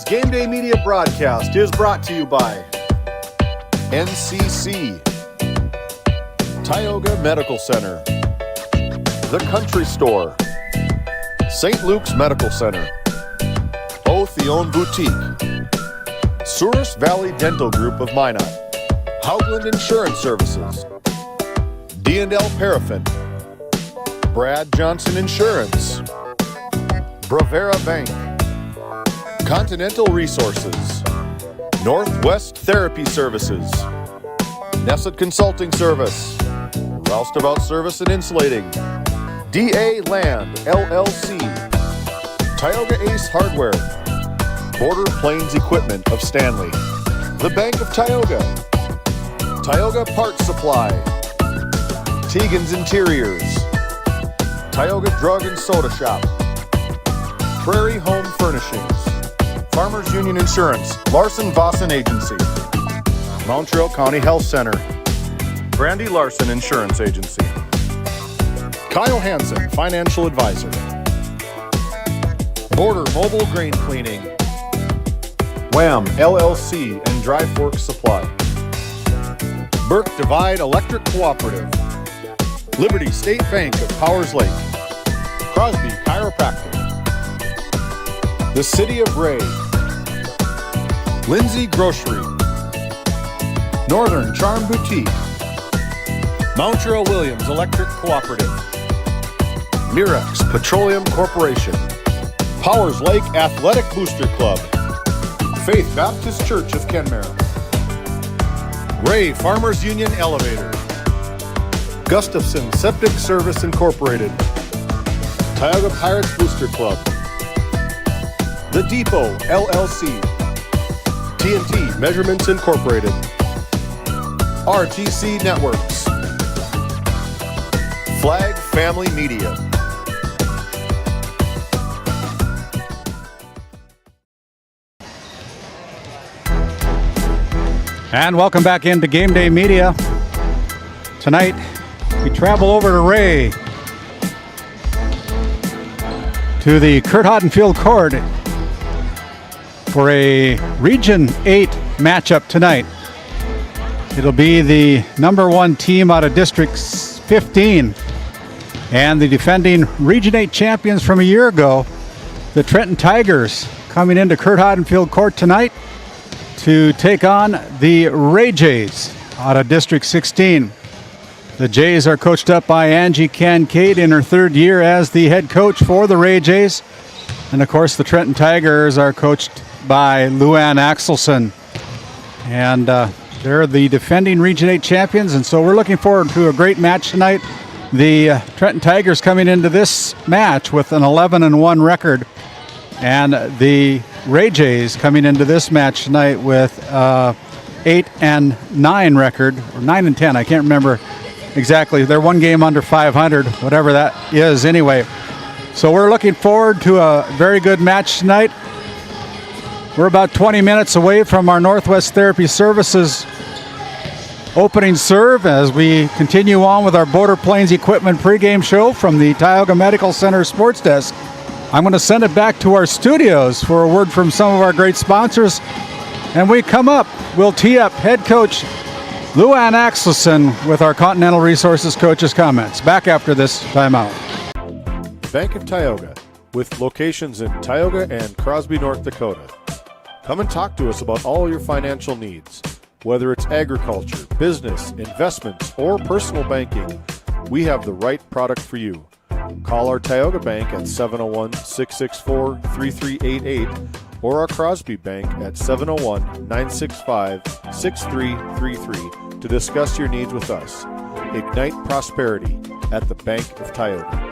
GameDay Media broadcast is brought to you by NCC, Tioga Medical Center, The Country Store, St. Luke's Medical Center, O'Theone Boutique, Souris Valley Dental Group of Minot, Hoagland Insurance Services, D&L Paraffin, Brad Johnson Insurance, Bravera Bank, Continental Resources, Northwest Therapy Services, Nesset Consulting Service, Roustabout Service and Insulating, DA Land, LLC, Tioga Ace Hardware, Border Plains Equipment of Stanley, The Bank of Tioga, Tioga Parts Supply, Tegan's Interiors, Tioga Drug and Soda Shop, Prairie Home Furnishings, Farmers Union Insurance, Larson Vossen Agency, Montreal County Health Center, Brandy Larson Insurance Agency, Kyle Hansen, Financial Advisor, Border Mobile Grain Cleaning, Wham LLC and Dry Fork Supply, Burke Divide Electric Cooperative, Liberty State Bank of Powers Lake, Crosby Chiropractic, The City of Ray, Lindsay Grocery, Northern Charm Boutique, Montreal Williams Electric Cooperative, Mirex Petroleum Corporation, Powers Lake Athletic Booster Club, Faith Baptist Church of Kenmare, Ray Farmers Union Elevator, Gustafson Septic Service Incorporated, Tioga Pirates Booster Club, The Depot LLC, TNT Measurements Incorporated, RTC Networks, Flag Family Media. And welcome back into GameDay Media. Tonight, we travel over to Ray to the Kurt Hoddenfield Court for a Region 8 matchup tonight. It'll be the number one team out of District 15 and the defending Region 8 champions from a year ago, the Trenton Tigers, coming into Kurt Hoddenfield Court tonight to take on the Ray Jays out of District 16. The Jays are coached up by Angie Kincaid in her third year as the head coach for the Ray Jays. And of course, the Trenton Tigers are coached by Luann Axelson. And they're the defending Region 8 champions, and so we're looking forward to a great match tonight. The Trenton Tigers coming into this match with an 11-1 record, and the Ray Jays coming into this match tonight with 8-9 record, or 9-10. I can't remember exactly. They're one game under 500, whatever that is anyway. So we're looking forward to a very good match tonight. We're about 20 minutes away from our Northwest Therapy Services opening serve as we continue on with our Border Plains Equipment pregame show from the Tioga Medical Center Sports Desk. I'm going to send it back to our studios for a word from some of our great sponsors. And we come up, we'll tee up head coach Luann Axelson with our Continental Resources coach's comments. Back after this timeout. Bank of Tioga, with locations in Tioga and Crosby, North Dakota. Come and talk to us about all your financial needs. Whether it's agriculture, business, investments, or personal banking, we have the right product for you. Call our Tioga Bank at 701-664-3388 or our Crosby Bank at 701-965-6333 to discuss your needs with us. Ignite prosperity at the Bank of Tioga.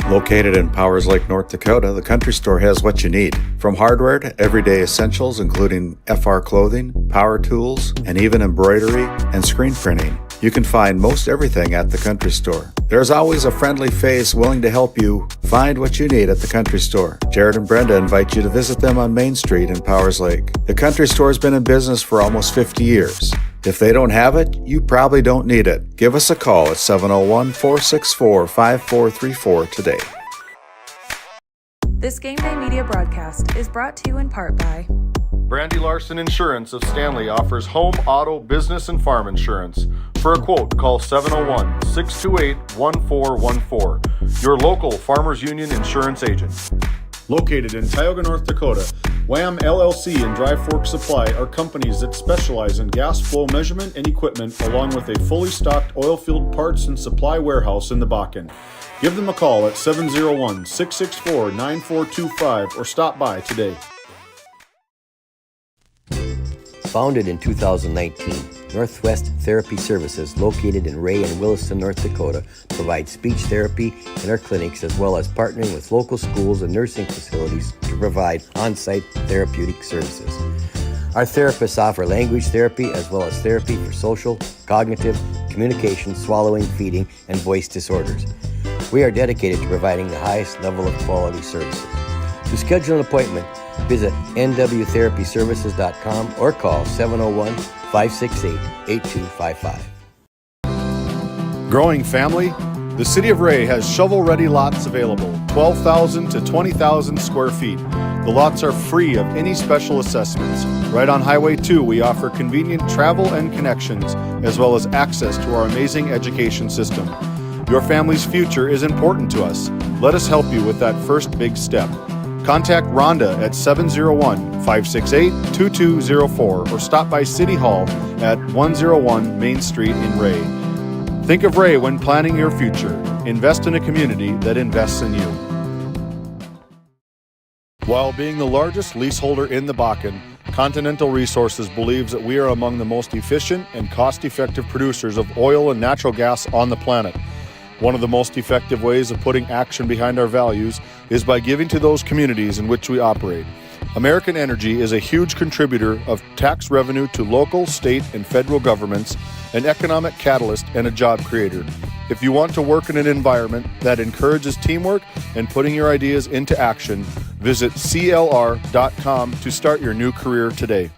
Located in Powers Lake, North Dakota, the Country Store has what you need. From hardware to everyday essentials, including FR clothing, power tools, and even embroidery and screen printing. You can find most everything at the Country Store. There's always a friendly face willing to help you find what you need at the Country Store. Jared and Brenda invite you to visit them on Main Street in Powers Lake. The Country Store has been in business for almost 50 years. If they don't have it, you probably don't need it. Give us a call at 701-464-5434 today. This Game Day Media broadcast is brought to you in part by Brandy Larson Insurance of Stanley offers home, auto, business, and farm insurance. For a quote, call 701-628-1414. Your local Farmers Union insurance agent. Located in Tioga, North Dakota, WHAM LLC and Dry Fork Supply are companies that specialize in gas flow measurement and equipment, along with a fully stocked oilfield parts and supply warehouse in the Bakken. Give them a call at 701-664-9425 or stop by today. Founded in 2019, Northwest Therapy Services, located in Ray and Williston, North Dakota, provides speech therapy in our clinics, as well as partnering with local schools and nursing facilities to provide on-site therapeutic services. Our therapists offer language therapy as well as therapy for social, cognitive, communication, swallowing, feeding, and voice disorders. We are dedicated to providing the highest level of quality services. To schedule an appointment, visit nwtherapyservices.com or call 701-568-8255. Growing family? The City of Ray has shovel-ready lots available, 12,000 to 20,000 square feet. The lots are free of any special assessments. Right on Highway 2, we offer convenient travel and connections, as well as access to our amazing education system. Your family's future is important to us. Let us help you with that first big step. Contact Rhonda at 701-568-2204 or stop by City Hall at 101 Main Street in Ray. Think of Ray when planning your future. Invest in a community that invests in you. While being the largest leaseholder in the Bakken, Continental Resources believes that we are among the most efficient and cost-effective producers of oil and natural gas on the planet. One of the most effective ways of putting action behind our values is by giving to those communities in which we operate. American Energy is a huge contributor of tax revenue to local, state, and federal governments, an economic catalyst, and a job creator. If you want to work in an environment that encourages teamwork and putting your ideas into action, visit CLR.com to start your new career today.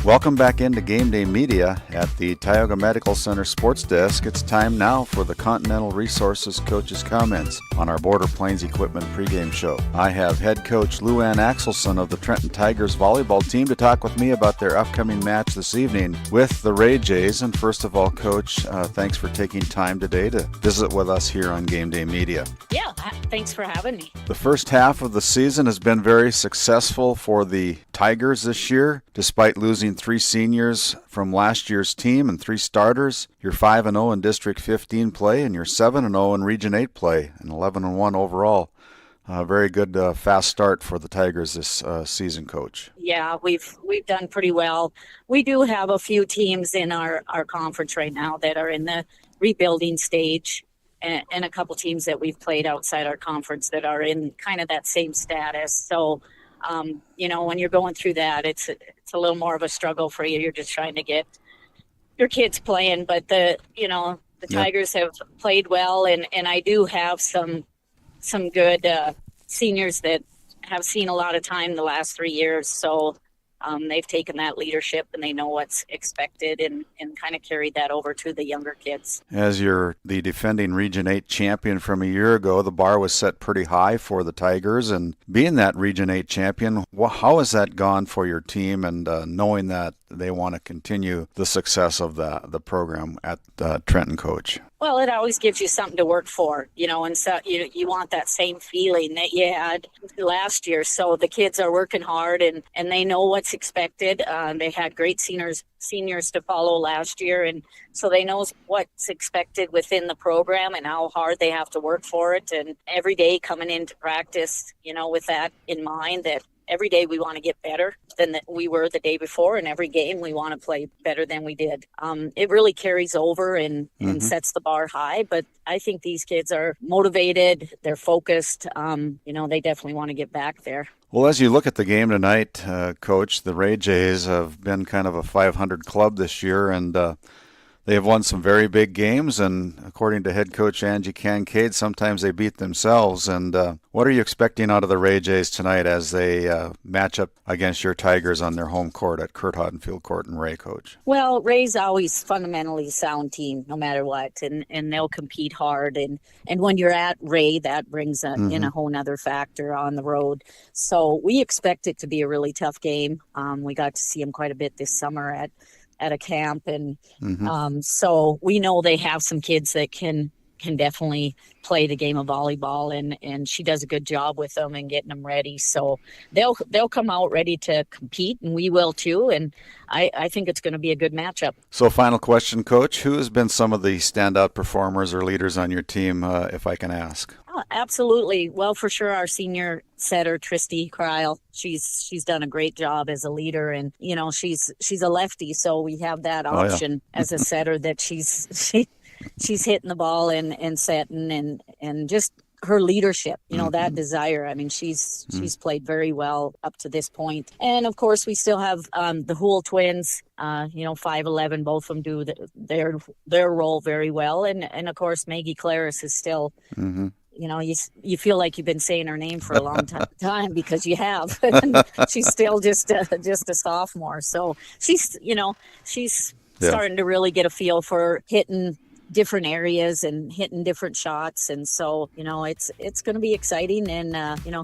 Welcome back into Game Day Media at the Tioga Medical Center Sports Desk. It's time now for the Continental Resources Coach's Comments on our Border Plains Equipment pregame show. I have head coach Lou Ann Axelson of the Trenton Tigers volleyball team to talk with me about their upcoming match this evening with the Ray Jays. And first of all, Coach, thanks for taking time today to visit with us here on Game Day Media. Yeah, thanks for having me. The first half of the season has been very successful for the Tigers this year, despite losing 3 seniors from last year's team and 3 starters. You're 5-0 in District 15 play, and you're 7-0 in Region 8 play, and 11-1 overall. Very good fast start for the Tigers this season, Coach. Yeah, we've done pretty well. We do have a few teams in our conference right now that are in the rebuilding stage, and a couple teams that we've played outside our conference that are in kind of that same status. So when you're going through that, it's a little more of a struggle for you. You're just trying to get your kids playing, but the Tigers have played well, and I do have some good seniors that have seen a lot of time the last 3 years. So they've taken that leadership and they know what's expected and kind of carried that over to the younger kids. As you're the defending Region 8 champion from a year ago, the bar was set pretty high for the Tigers. And being that Region 8 champion, how has that gone for your team, and knowing that they want to continue the success of the program at Trenton, Coach? Well, it always gives you something to work for, and so you want that same feeling that you had last year. So the kids are working hard and they know what's expected. They had great seniors to follow last year, and so they know what's expected within the program and how hard they have to work for it. And every day coming into practice, with that in mind, that every day we want to get better than we were the day before, and every game we want to play better than we did. It really carries over and sets the bar high, but I think these kids are motivated, they're focused, they definitely want to get back there. Well, as you look at the game tonight, Coach, the Ray Jays have been kind of a 500 club this year, and They have won some very big games, and according to head coach Angie Kincaid, sometimes they beat themselves. And what are you expecting out of the Ray Jays tonight as they match up against your Tigers on their home court at Kurt Hodden Field Court in Ray, Coach? Well, Ray's always fundamentally sound team, no matter what, and they'll compete hard. And when you're at Ray, that brings in a whole nother factor on the road. So we expect it to be a really tough game. We got to see them quite a bit this summer at a camp, and so we know they have some kids that can definitely play the game of volleyball, and she does a good job with them and getting them ready. So they'll come out ready to compete, and we will too. And I think it's going to be a good matchup. So final question, Coach, who has been some of the standout performers or leaders on your team, if I can ask? Oh, absolutely. Well, for sure, our senior setter, Tristy Kreil, she's done a great job as a leader, and she's a lefty, so we have that option as a setter that she's hitting the ball and setting and just her leadership, that desire. I mean, she's played very well up to this point. And of course, we still have the Houle twins, 5'11", both of them do their role very well. And of course, Maggie Claris is still, you feel like you've been saying her name for a long time because you have. She's still just a sophomore. So she's starting to really get a feel for hitting different areas and hitting different shots, and so it's going to be exciting, and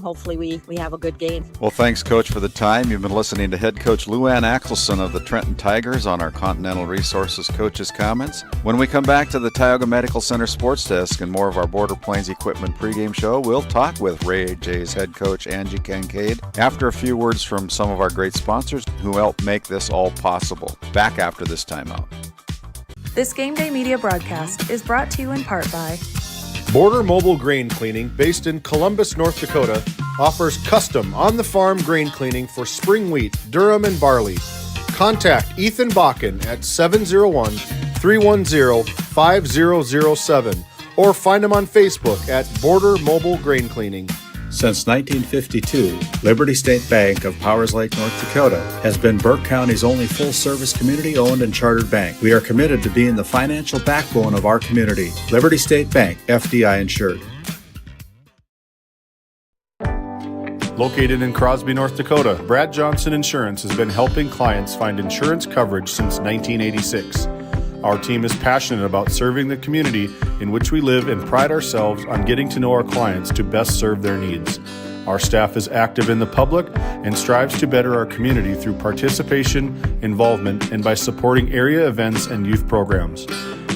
hopefully we have a good game. Well, thanks, Coach, for the time. You've been listening to head coach Luann Axelson of the Trenton Tigers on our Continental Resources Coaches Comments. When we come back to the Tioga Medical Center Sports Desk and more of our Border Plains Equipment pregame show, we'll talk with Ray Jays head coach Angie Kincaid after a few words from some of our great sponsors who help make this all possible. Back after this timeout. This GameDay Media broadcast is brought to you in part by Border Mobile Grain Cleaning, based in Columbus, North Dakota, offers custom on-the-farm grain cleaning for spring wheat, durum, and barley. Contact Ethan Bakken at 701-310-5007 or find him on Facebook at Border Mobile Grain Cleaning. Since 1952, Liberty State Bank of Powers Lake, North Dakota has been Burke County's only full-service community-owned and chartered bank. We are committed to being the financial backbone of our community. Liberty State Bank, FDI insured. Located in Crosby, North Dakota, Brad Johnson Insurance has been helping clients find insurance coverage since 1986. Our team is passionate about serving the community in which we live and pride ourselves on getting to know our clients to best serve their needs. Our staff is active in the public and strives to better our community through participation, involvement, and by supporting area events and youth programs.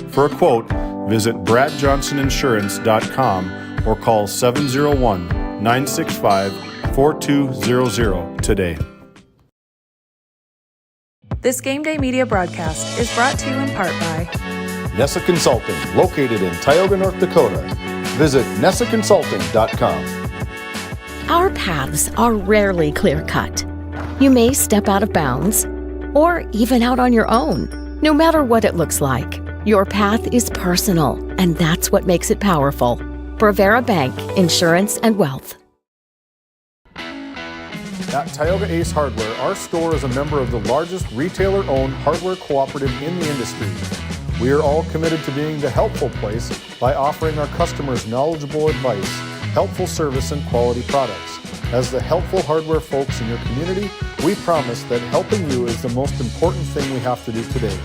For a quote, visit bradjohnsoninsurance.com or call 701-965-4200 today. This GameDay Media broadcast is brought to you in part by Nessa Consulting, located in Tioga, North Dakota. Visit nessaconsulting.com. Our paths are rarely clear-cut. You may step out of bounds, or even out on your own. No matter what it looks like, your path is personal, and that's what makes it powerful. Bravera Bank, Insurance and Wealth. At Tioga Ace Hardware, our store is a member of the largest retailer-owned hardware cooperative in the industry. We are all committed to being the helpful place by offering our customers knowledgeable advice, helpful service, and quality products. As the helpful hardware folks in your community, we promise that helping you is the most important thing we have to do today.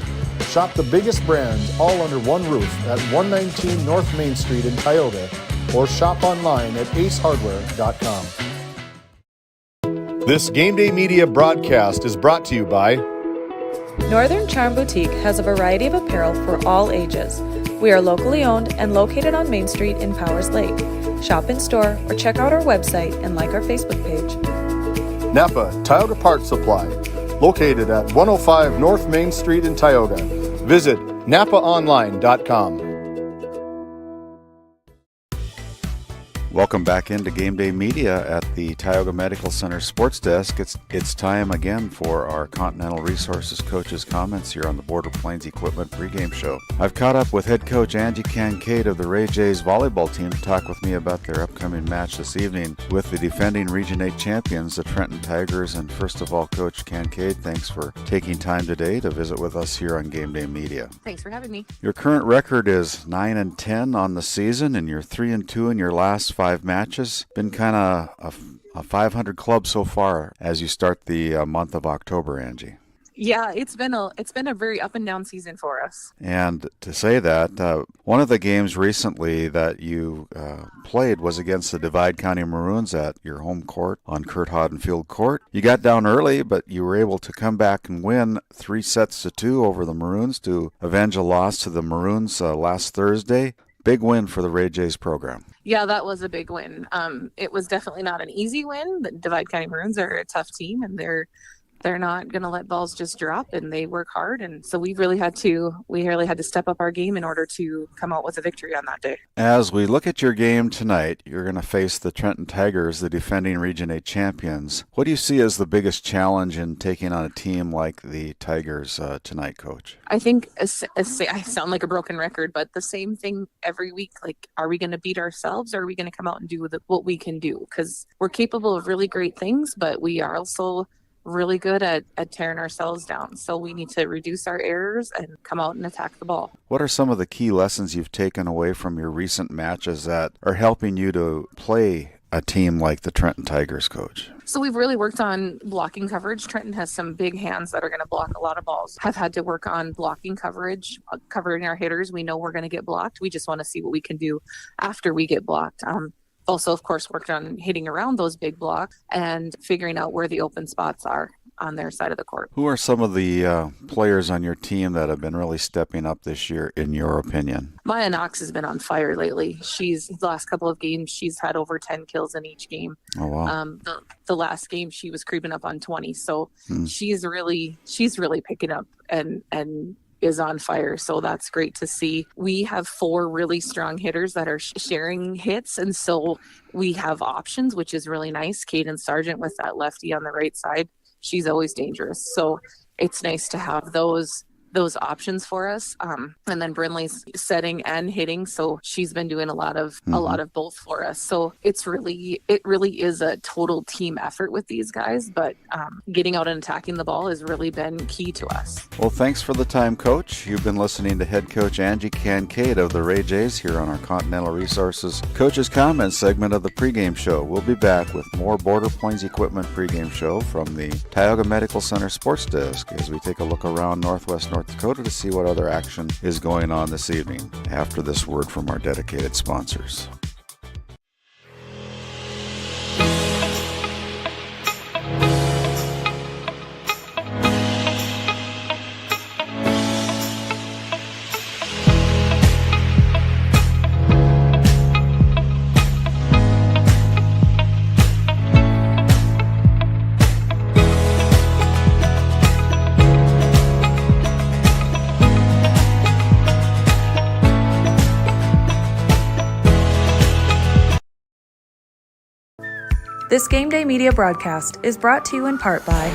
Shop the biggest brands all under one roof at 119 North Main Street in Tioga, or shop online at acehardware.com. This GameDay Media broadcast is brought to you by Northern Charm Boutique has a variety of apparel for all ages. We are locally owned and located on Main Street in Powers Lake. Shop in store or check out our website and like our Facebook page. Napa Tioga Parts Supply, located at 105 North Main Street in Tioga. Visit napaonline.com. Welcome back into GameDay Media at the Tioga Medical Center Sports Desk. It's time again for our Continental Resources coaches' comments here on the Border Plains Equipment pregame show. I've caught up with head coach Angie Kincaid of the Ray Jays volleyball team to talk with me about their upcoming match this evening with the defending Region 8 champions, the Trenton Tigers. And first of all, Coach Kincaid, thanks for taking time today to visit with us here on GameDay Media. Thanks for having me. Your current record is 9-10 on the season, and you're 3-2 in your last 5 matches. Been kind of a 500 club so far as you start the month of October, Angie. Yeah, it's been a very up and down season for us. And to say that, one of the games recently that you played was against the Divide County Maroons at your home court on Kurt Hodden Field Court. You got down early, but you were able to come back and win 3-2 over the Maroons to avenge a loss to the Maroons last Thursday. Big win for the Ray Jays program. Yeah, that was a big win. It was definitely not an easy win. The Divide County Maroons are a tough team, and they're not going to let balls just drop, and they work hard. And so we really had to step up our game in order to come out with a victory on that day. As we look at your game tonight, you're going to face the Trenton Tigers, the defending Region 8 champions. What do you see as the biggest challenge in taking on a team like the Tigers tonight, Coach? I think I sound like a broken record, but the same thing every week. Like, are we going to beat ourselves, or are we going to come out and do what we can do? Because we're capable of really great things, but we are also really good at tearing ourselves down. So we need to reduce our errors and come out and attack the ball. What are some of the key lessons you've taken away from your recent matches that are helping you to play a team like the Trenton Tigers, Coach? So we've really worked on blocking coverage. Trenton has some big hands that are going to block a lot of balls. Have had to work on blocking coverage, covering our hitters. We know we're going to get blocked. We just want to see what we can do after we get blocked. Also, of course, worked on hitting around those big blocks and figuring out where the open spots are on their side of the court. Who are some of the players on your team that have been really stepping up this year, in your opinion? Maya Knox has been on fire lately. The last couple of games, she's had over 10 kills in each game. Oh, wow. The last game, she was creeping up on 20. So she's really picking up and is on fire. So that's great to see. We have 4 really strong hitters that are sharing hits. And so we have options, which is really nice. Caden Sargent with that lefty on the right side. She's always dangerous. So it's nice to have those options for us. And then Brinley's setting and hitting. So she's been doing a lot of both for us. So it really is a total team effort with these guys, but getting out and attacking the ball has really been key to us. Well, thanks for the time, Coach. You've been listening to head coach Angie Kincaid of the Ray Jays here on our Continental Resources Coach's Comments segment of the pregame show. We'll be back with more Border Plains Equipment pregame show from the Tioga Medical Center Sports Desk as we take a look around Northwest North Dakota to see what other action is going on this evening after this word from our dedicated sponsors. This GameDay Media broadcast is brought to you in part by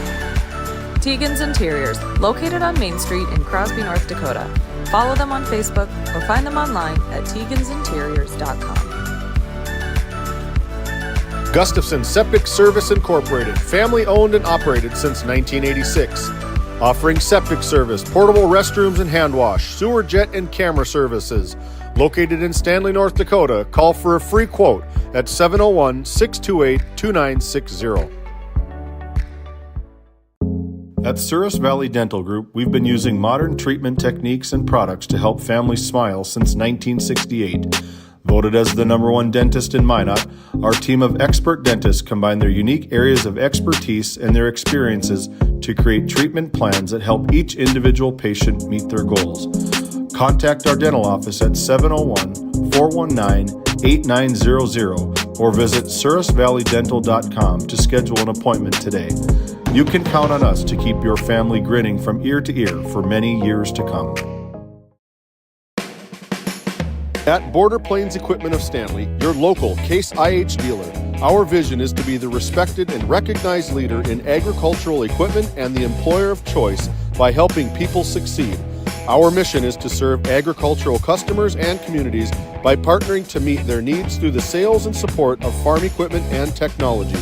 Tegan's Interiors, located on Main Street in Crosby, North Dakota. Follow them on Facebook or find them online at tegansinteriors.com. Gustafson Septic Service Incorporated, family owned and operated since 1986. Offering septic service, portable restrooms and hand wash, sewer jet and camera services. Located in Stanley, North Dakota, call for a free quote at 701-628-2960. At Souris Valley Dental Group, we've been using modern treatment techniques and products to help families smile since 1968. Voted as the #1 dentist in Minot, our team of expert dentists combine their unique areas of expertise and their experiences to create treatment plans that help each individual patient meet their goals. Contact our dental office at 701-419-8900 or visit sourisvalleydental.com to schedule an appointment today. You can count on us to keep your family grinning from ear to ear for many years to come. At Border Plains Equipment of Stanley, your local Case IH dealer, our vision is to be the respected and recognized leader in agricultural equipment and the employer of choice by helping people succeed. Our mission is to serve agricultural customers and communities by partnering to meet their needs through the sales and support of farm equipment and technology.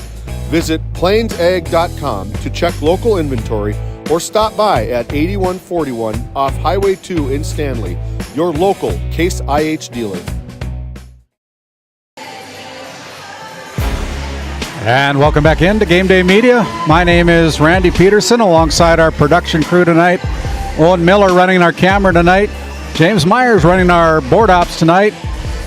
Visit plainsag.com to check local inventory or stop by at 8141 off Highway 2 in Stanley, your local Case IH dealer. And welcome back into Game Day Media. My name is Randy Peterson alongside our production crew tonight. Owen Miller running our camera tonight. James Myers running our board ops tonight.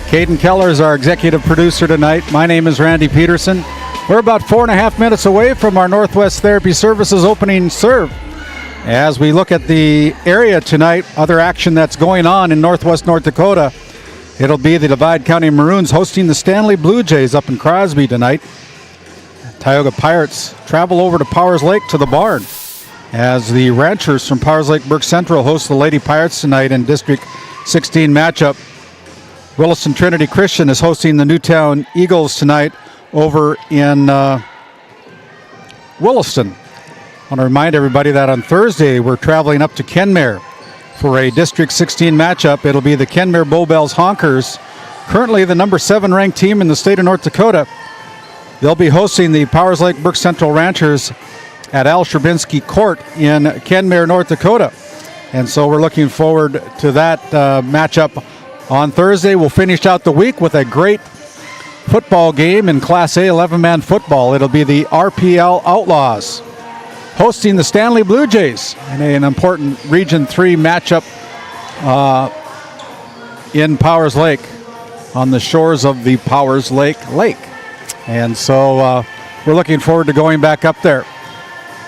Caden Keller is our executive producer tonight. My name is Randy Peterson. We're about 4.5 minutes away from our Northwest Therapy Services opening serve. As we look at the area tonight, other action that's going on in Northwest North Dakota, it'll be the Divide County Maroons hosting the Stanley Blue Jays up in Crosby tonight. Tioga Pirates travel over to Powers Lake to the barn as the Ranchers from Powers Lake Burke Central host the Lady Pirates tonight in District 16 matchup. Williston Trinity Christian is hosting the Newtown Eagles tonight over in Williston. I want to remind everybody that on Thursday we're traveling up to Kenmare for a District 16 matchup. It'll be the Kenmare Bowbells Honkers, currently the number 7 ranked team in the state of North Dakota. They'll be hosting the Powers Lake Burke Central Ranchers at Al Sherbinsky Court in Kenmare, North Dakota. And so we're looking forward to that matchup on Thursday. We'll finish out the week with a great football game in Class A 11-man football. It'll be the RPL Outlaws hosting the Stanley Blue Jays in an important Region 3 matchup in Powers Lake on the shores of the Powers Lake Lake. And so we're looking forward to going back up there.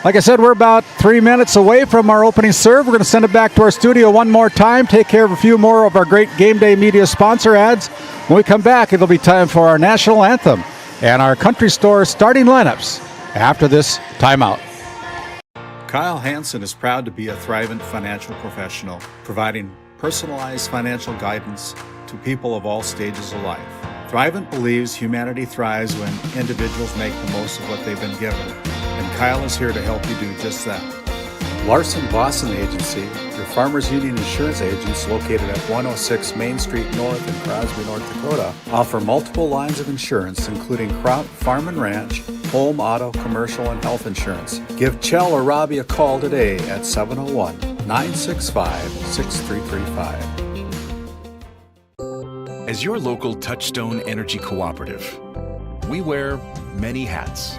Like I said, we're about 3 minutes away from our opening serve. We're going to send it back to our studio one more time, take care of a few more of our great Game Day Media sponsor ads. When we come back, it'll be time for our national anthem and our country store starting lineups after this timeout. Kyle Hansen is proud to be a Thrivent financial professional, providing personalized financial guidance to people of all stages of life. Thrivent believes humanity thrives when individuals make the most of what they've been given, and Kyle is here to help you do just that. Larson Boston Agency, your Farmers Union insurance agents located at 106 Main Street North in Crosby, North Dakota, offer multiple lines of insurance, including crop, farm and ranch, home, auto, commercial, and health insurance. Give Chell or Robbie a call today at 701-965-6335. As your local Touchstone Energy Cooperative, we wear many hats.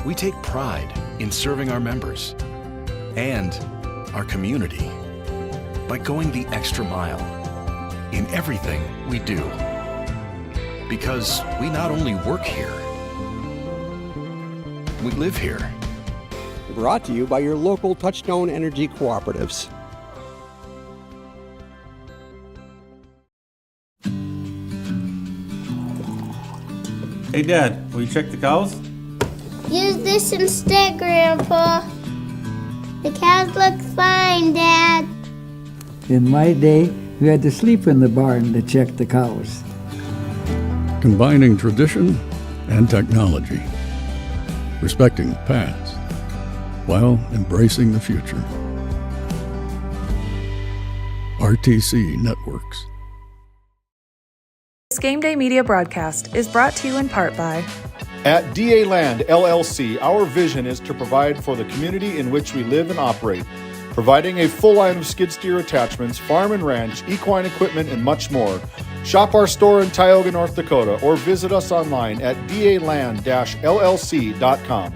We take pride in serving our members and our community by going the extra mile in everything we do. Because we not only work here, we live here. Brought to you by your local Touchstone Energy Cooperatives. Hey Dad, will you check the cows? Use this instead, Grandpa. The cows look fine, Dad. In my day, we had to sleep in the barn to check the cows. Combining tradition and technology. Respecting the past while embracing the future. RTC Networks. This Game Day Media broadcast is brought to you in part by At DA Land LLC, our vision is to provide for the community in which we live and operate, providing a full line of skid steer attachments, farm and ranch, equine equipment, and much more. Shop our store in Tioga, North Dakota, or visit us online at daland-llc.com.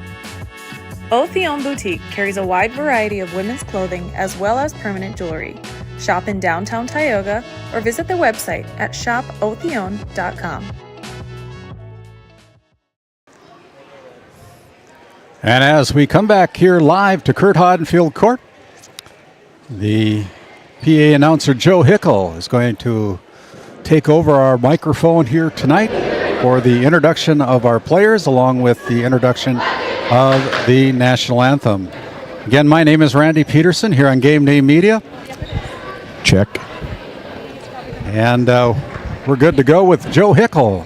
Otheon Boutique carries a wide variety of women's clothing as well as permanent jewelry. Shop in downtown Tioga or visit their website at shopotheon.com. And as we come back here live to Kurt Hodden Field Court, the PA announcer Joe Hickel is going to take over our microphone here tonight for the introduction of our players along with the introduction of the national anthem. Again, my name is Randy Peterson here on Game Day Media. Check. And we're good to go with Joe Hickel.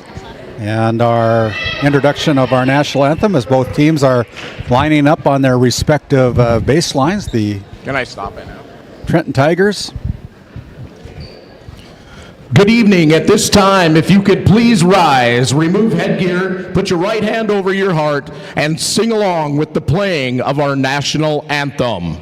And our introduction of our national anthem as both teams are lining up on their respective baselines. Can I stop it now? Trenton Tigers. Good evening. At this time, if you could please rise, remove headgear, put your right hand over your heart, and sing along with the playing of our national anthem.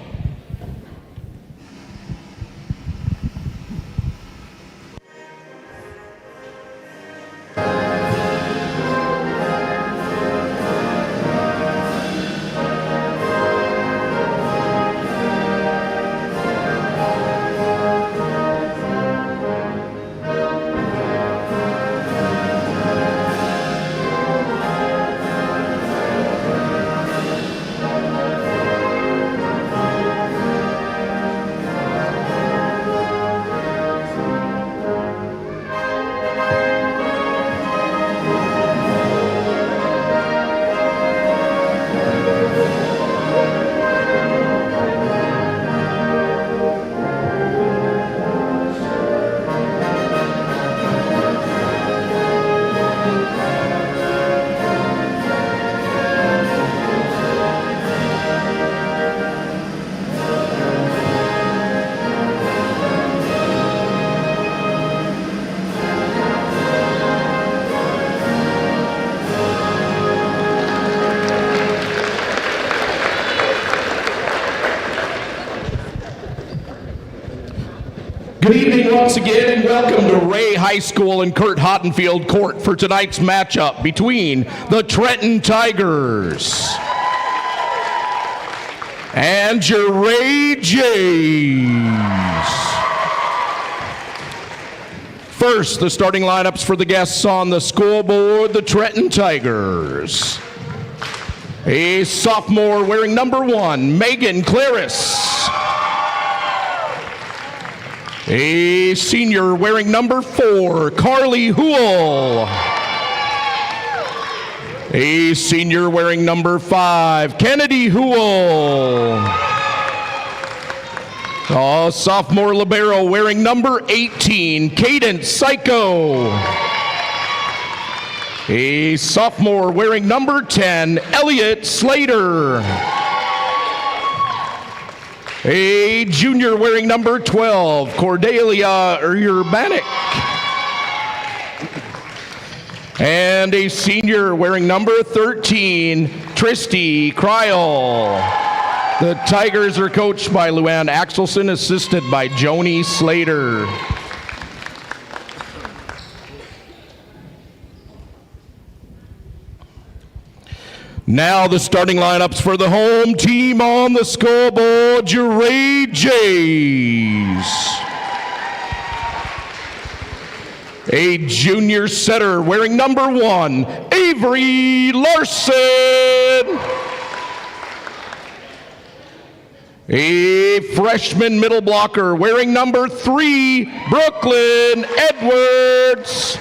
Good evening once again, and welcome to Ray High School and Kurt Hottenfield Court for tonight's matchup between the Trenton Tigers and your Ray Jays. First, the starting lineups for the guests on the scoreboard, the Trenton Tigers. A sophomore wearing number 1, Megan Claris. A senior wearing number 4, Carly Hool. A senior wearing number 5, Kennedy Hool. A sophomore libero wearing number 18, Cadence Psycho. A sophomore wearing number 10, Elliot Slater. A junior wearing number 12, Cordelia Urbanik. And a senior wearing number 13, Tristy Kryl. The Tigers are coached by Luann Axelson, assisted by Joni Slater. Now the starting lineups for the home team on the scoreboard, your Ray Jays. A junior setter wearing number 1, Avery Larson. A freshman middle blocker wearing number 3, Brooklyn Edwards.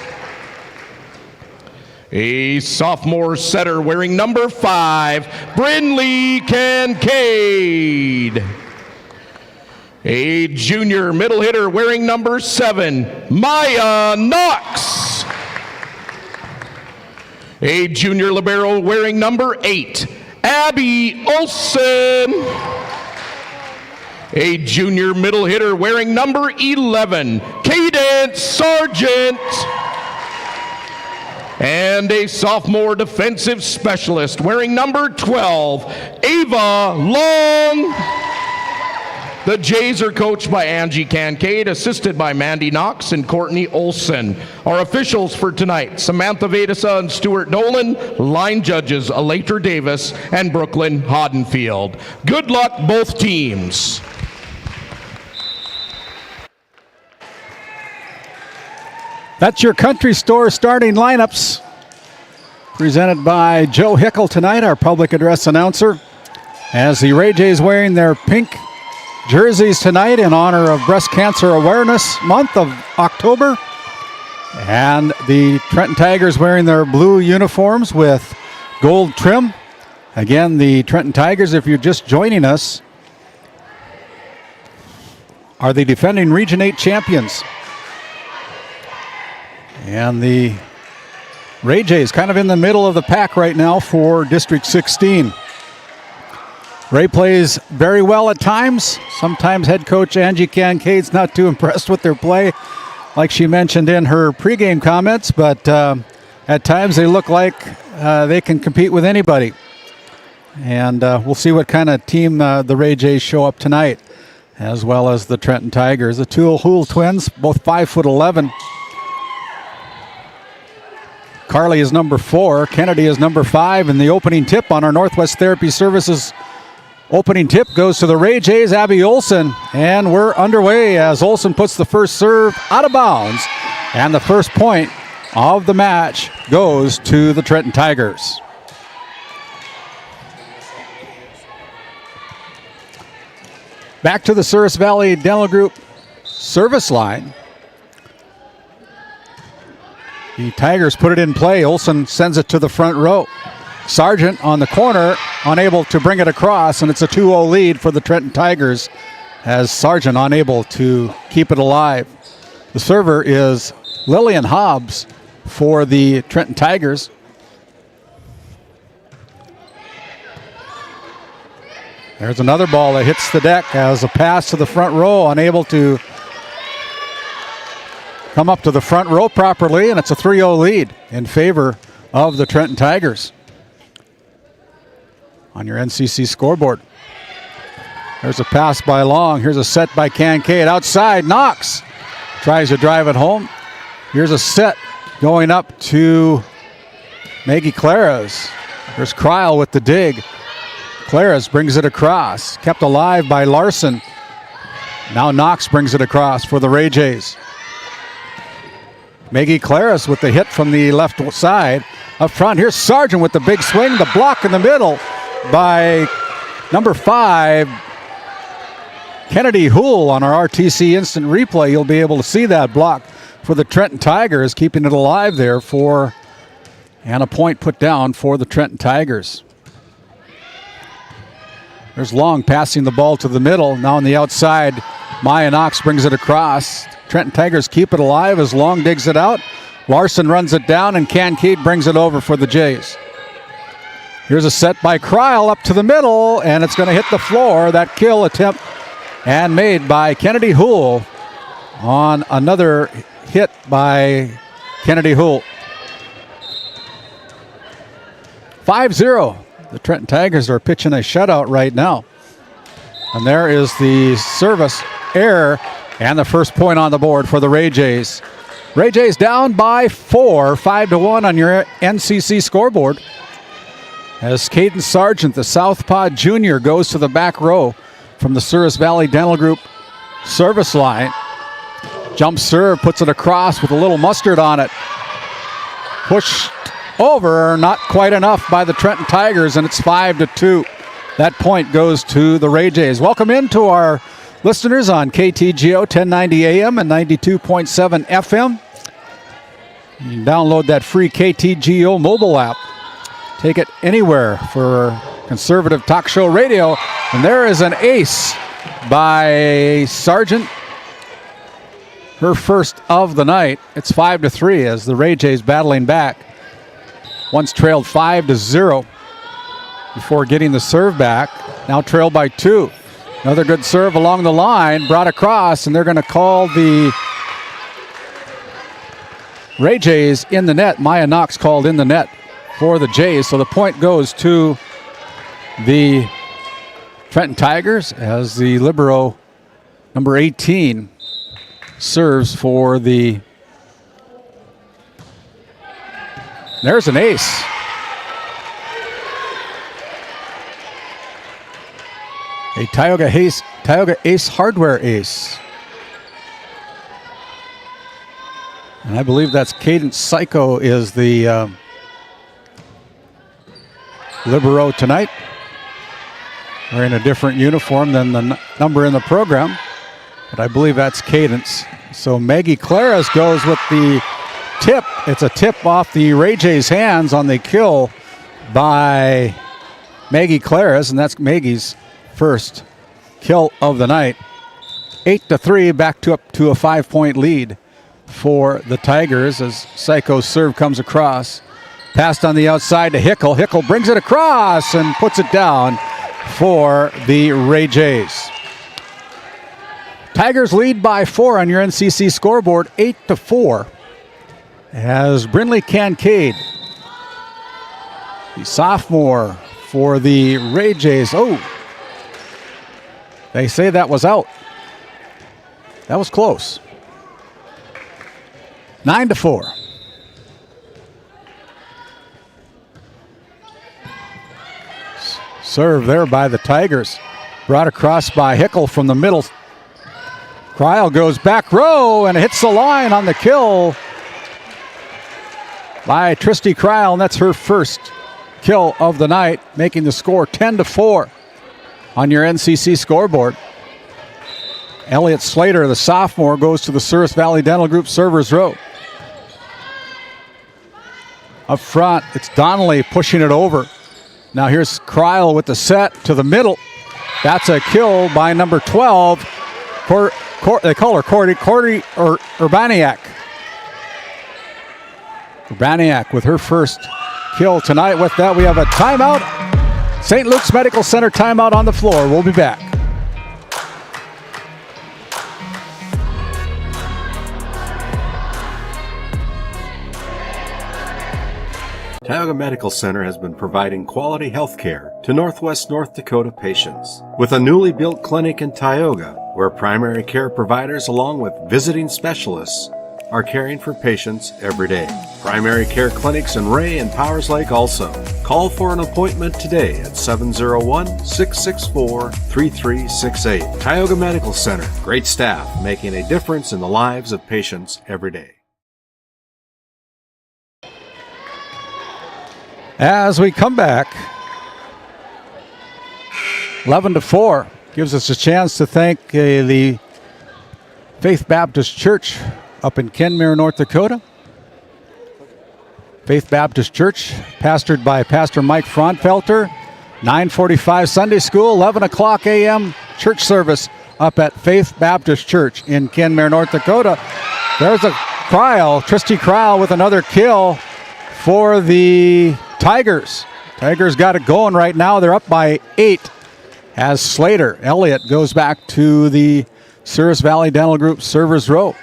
A sophomore setter wearing number 5, Brinley Kincaid. A junior middle hitter wearing number 7, Maya Knox. A junior libero wearing number 8, Abby Olson. A junior middle hitter wearing number 11, Cadence Sargent. And a sophomore defensive specialist wearing number 12, Ava Long. The Jays are coached by Angie Kincaid, assisted by Mandy Knox and Courtney Olson. Our officials for tonight, Samantha Vedasa and Stuart Nolan. Line judges, Alater Davis and Brooklyn Hoddenfield. Good luck, both teams. That's your Country Store starting lineups. Presented by Joe Hickel tonight, our public address announcer. As the Ray Jays wearing their pink jerseys tonight in honor of Breast Cancer Awareness Month of October. And the Trenton Tigers wearing their blue uniforms with gold trim. Again, the Trenton Tigers, if you're just joining us, are the defending Region 8 champions. And the Ray Jays kind of in the middle of the pack right now for District 16. Ray plays very well at times. Sometimes head coach Angie Cancade's not too impressed with their play, like she mentioned in her pregame comments, but at times they look like they can compete with anybody. And we'll see what kind of team the Ray Jays show up tonight, as well as the Trenton Tigers. The two Houle twins, both 5'11". Carly is number 4, Kennedy is number 5, and the opening tip on our Northwest Therapy Services opening tip goes to the Ray Jays, Abby Olson, and we're underway as Olson puts the first serve out of bounds, and the first point of the match goes to the Trenton Tigers. Back to the Souris Valley Dental Group service line. The Tigers put it in play. Olson sends it to the front row. Sargent on the corner, unable to bring it across, and it's a 2-0 lead for the Trenton Tigers as Sargent unable to keep it alive. The server is Lillian Hobbs for the Trenton Tigers. There's another ball that hits the deck as a pass to the front row, unable to come up to the front row properly, and it's a 3-0 lead in favor of the Trenton Tigers on your NCC scoreboard. There's a pass by Long. Here's a set by Cancade. Outside, Knox tries to drive it home. Here's a set going up to Maggie Claras. There's Kreil with the dig. Claras brings it across. Kept alive by Larson. Now Knox brings it across for the Ray Jays. Maggie Claras with the hit from the left side. Up front, here's Sargent with the big swing. The block in the middle by number 5, Kennedy Houle on our RTC instant replay. You'll be able to see that block for the Trenton Tigers, keeping it alive there and a point put down for the Trenton Tigers. There's Long passing the ball to the middle. Now on the outside, Maya Knox brings it across. Trenton Tigers keep it alive as Long digs it out. Larson runs it down, and Cancade brings it over for the Jays. Here's a set by Kreil up to the middle, and it's going to hit the floor. That kill attempt and made by Kennedy Houle on another hit by Kennedy Houle. 5-0. The Trenton Tigers are pitching a shutout right now. And there is the service error and the first point on the board for the Ray Jays. Ray Jays down by 4, 5-1 on your NCC scoreboard. As Caden Sargent, the Southpaw Junior, goes to the back row from the Souris Valley Dental Group service line. Jump serve, puts it across with a little mustard on it. Pushed over, not quite enough by the Trenton Tigers, and it's 5-2. That point goes to the Ray Jays. Welcome into our listeners on KTGO 1090 AM and 92.7 FM. You can download that free KTGO mobile app. Take it anywhere for conservative talk show radio. And there is an ace by Sargent. Her first of the night. It's 5-3 as the Ray Jays battling back. Once trailed 5-0 before getting the serve back. Now trailed by 2. Another good serve along the line, brought across, and they're going to call the Ray Jays in the net. Maya Knox called in the net for the Jays, so the point goes to the Trenton Tigers as the libero number 18 serves for the... There's an ace. A Tioga Ace Hardware ace. And I believe that's Cadence Psycho is the libero tonight. Wearing a different uniform than the number in the program. But I believe that's Cadence. So Maggie Claras goes with the tip. It's a tip off the Ray Jays' hands on the kill by Maggie Claras, and that's Maggie's first kill of the night. 8-3, back to up to a 5-point lead for the Tigers as Psycho's serve comes across. Passed on the outside to Hickel. Hickel brings it across and puts it down for the Ray Jays. Tigers lead by 4 on your NCC scoreboard, 8-4. As Brindley Kincaid, the sophomore for the Ray Jays. Oh, they say that was out. That was close. 9-4. Serve there by the Tigers. Brought across by Hickel from the middle. Kryl goes back row and hits the line on the kill by Tristy Kryl, and that's her first kill of the night, making the score 10-4 on your NCC scoreboard. Elliot Slater, the sophomore, goes to the Souris Valley Dental Group servers row. Up front, it's Donnelly pushing it over. Now here's Kryl with the set to the middle. That's a kill by number 12. They call her Cordy Urbaniak. Urbaniak with her first kill tonight. With that, we have a timeout. St. Luke's Medical Center timeout on the floor. We'll be back. Tioga Medical Center has been providing quality health care to Northwest North Dakota patients. With a newly built clinic in Tioga, where primary care providers along with visiting specialists are caring for patients every day. Primary care clinics in Ray and Powers Lake also. Call for an appointment today at 701-664-3368. Tioga Medical Center. Great staff making a difference in the lives of patients every day. As we come back, 11-4 gives us a chance to thank the Faith Baptist Church up in Kenmare, North Dakota. Faith Baptist Church, pastored by Pastor Mike Frontfelter. 9:45 Sunday school, 11 o'clock a.m. church service up at Faith Baptist Church in Kenmare, North Dakota. There's a Kryl, Tristy Kryl with another kill for the Tigers. Tigers got it going right now. They're up by 8 as Slater. Elliott goes back to the Souris Valley Dental Group servers row.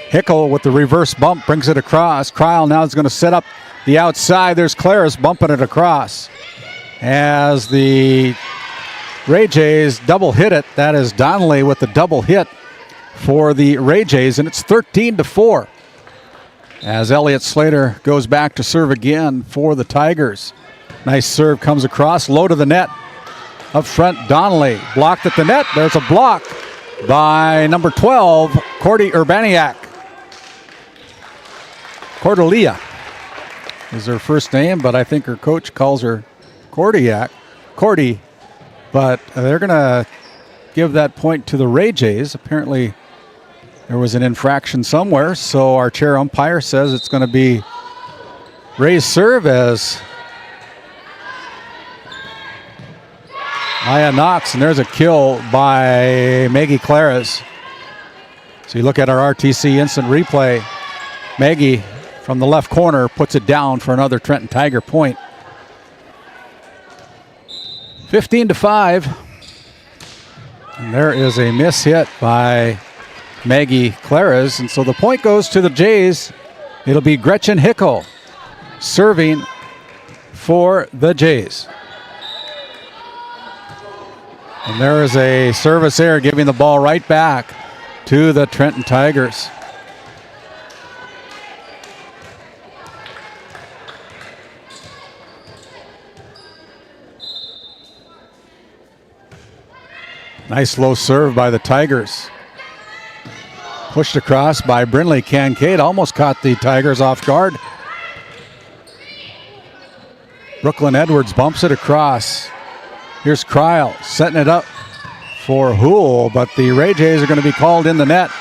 Hickel with the reverse bump brings it across. Kryl now is going to set up the outside. There's Claris bumping it across. As the Ray Jays double hit it, that is Donnelly with the double hit for the Ray Jays, and it's 13-4. As Elliot Slater goes back to serve again for the Tigers. Nice serve comes across, low to the net. Up front, Donnelly blocked at the net. There's a block by number 12, Cordy Urbaniak. Cordelia is her first name, but I think her coach calls her Cordy. But they're going to give that point to the Ray Jays. Apparently there was an infraction somewhere, so our chair umpire says it's going to be Ray's serve as Maya knocks, and there's a kill by Maggie Claris. So you look at our RTC instant replay. Maggie from the left corner puts it down for another Trenton Tiger point. 15-5. And there is a miss hit by Maggie Claris, and so the point goes to the Jays. It'll be Gretchen Hickel serving for the Jays. And there is a service error giving the ball right back to the Trenton Tigers. Nice low serve by the Tigers. Pushed across by Brindley Kincaid. Almost caught the Tigers off guard. Brooklyn Edwards bumps it across. Here's Kryl setting it up for Houle, but the Ray Jays are going to be called in the net,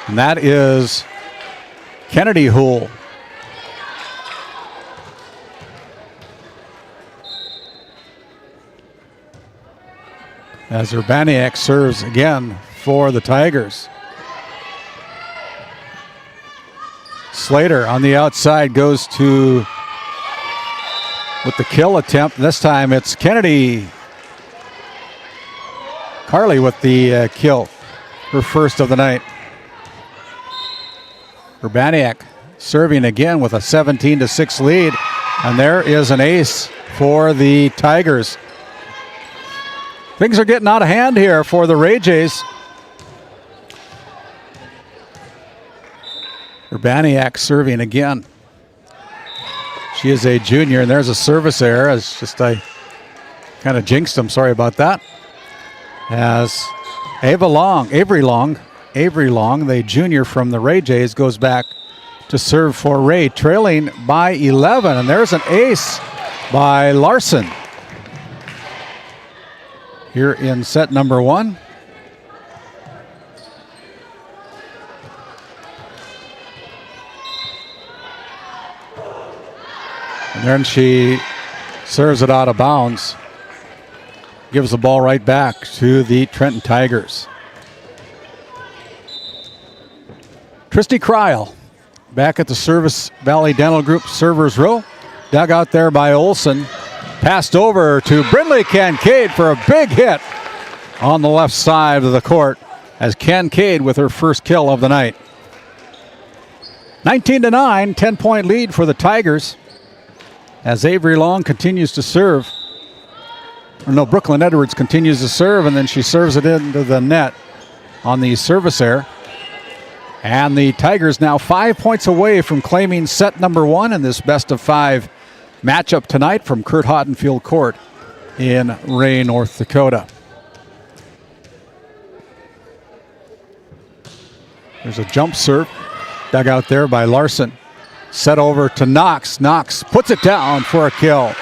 and that is Kennedy Houle. As Urbaniak serves again for the Tigers. Slater on the outside goes to with the kill attempt. This time it's Kennedy Carly with the kill, her first of the night. Urbaniak serving again with a 17-6 lead, and there is an ace for the Tigers. Things are getting out of hand here for the Ray Jays. Urbaniak serving again. She is a junior, and there's a service error. It's just I kind of jinxed them. Sorry about that. As Avery Long, the junior from the Ray Jays, goes back to serve for Ray, trailing by 11. And there's an ace by Larson here in set number 1. And then she serves it out of bounds. Gives the ball right back to the Trenton Tigers. Tristy Kreil back at the Service Valley Dental Group servers row. Dug out there by Olson. Passed over to Brindley Kincaid for a big hit on the left side of the court as Kincaid with her first kill of the night. 19-9, 10-point lead for the Tigers as Avery Long continues to serve. Brooklyn Edwards continues to serve, and then she serves it into the net on the service error. And the Tigers now 5 points away from claiming set number 1 in this best-of-5 matchup tonight from Kurt Houghton Field Court in Ray, North Dakota. There's a jump serve dug out there by Larson. Set over to Knox. Knox puts it down for a kill.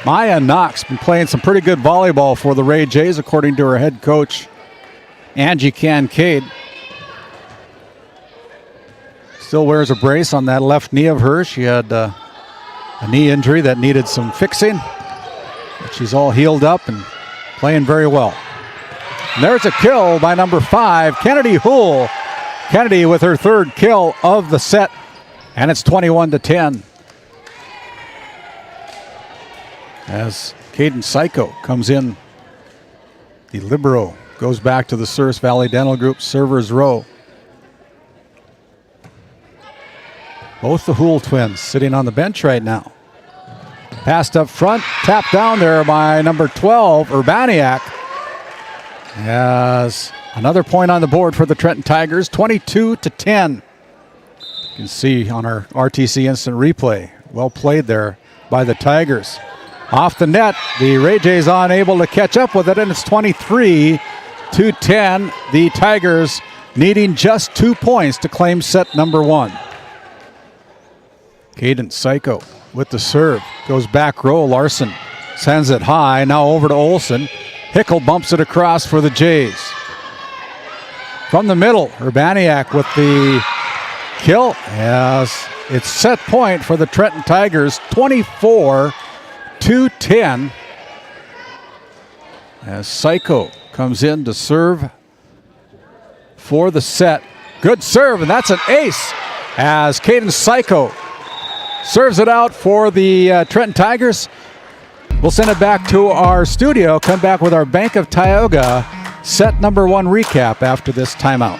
Maya Knox been playing some pretty good volleyball for the Ray Jays, according to her head coach, Angie Kincaid. Still wears a brace on that left knee of hers. She had a knee injury that needed some fixing, but she's all healed up and playing very well. And there's a kill by number 5, Kennedy Houle. Kennedy with her third kill of the set, and it's 21-10. As Caden Psycho comes in, the libero goes back to the Service Valley Dental Group servers row. Both the Houle twins sitting on the bench right now. Passed up front, tapped down there by number 12, Urbaniak. As another point on the board for the Trenton Tigers, 22-10. You can see on our RTC instant replay, well played there by the Tigers. Off the net, the Ray Jays unable to catch up with it, and it's 23-10. The Tigers needing just 2 points to claim set number 1. Caden Psycho with the serve. Goes back row. Larson sends it high. Now over to Olson. Hickel bumps it across for the Jays. From the middle, Urbaniak with the kill as it's set point for the Trenton Tigers, 24-10. As Psycho comes in to serve for the set. Good serve, and that's an ace as Caden Psycho serves it out for the Trenton Tigers. We'll send it back to our studio, come back with our Bank of Tioga set number 1 recap after this timeout.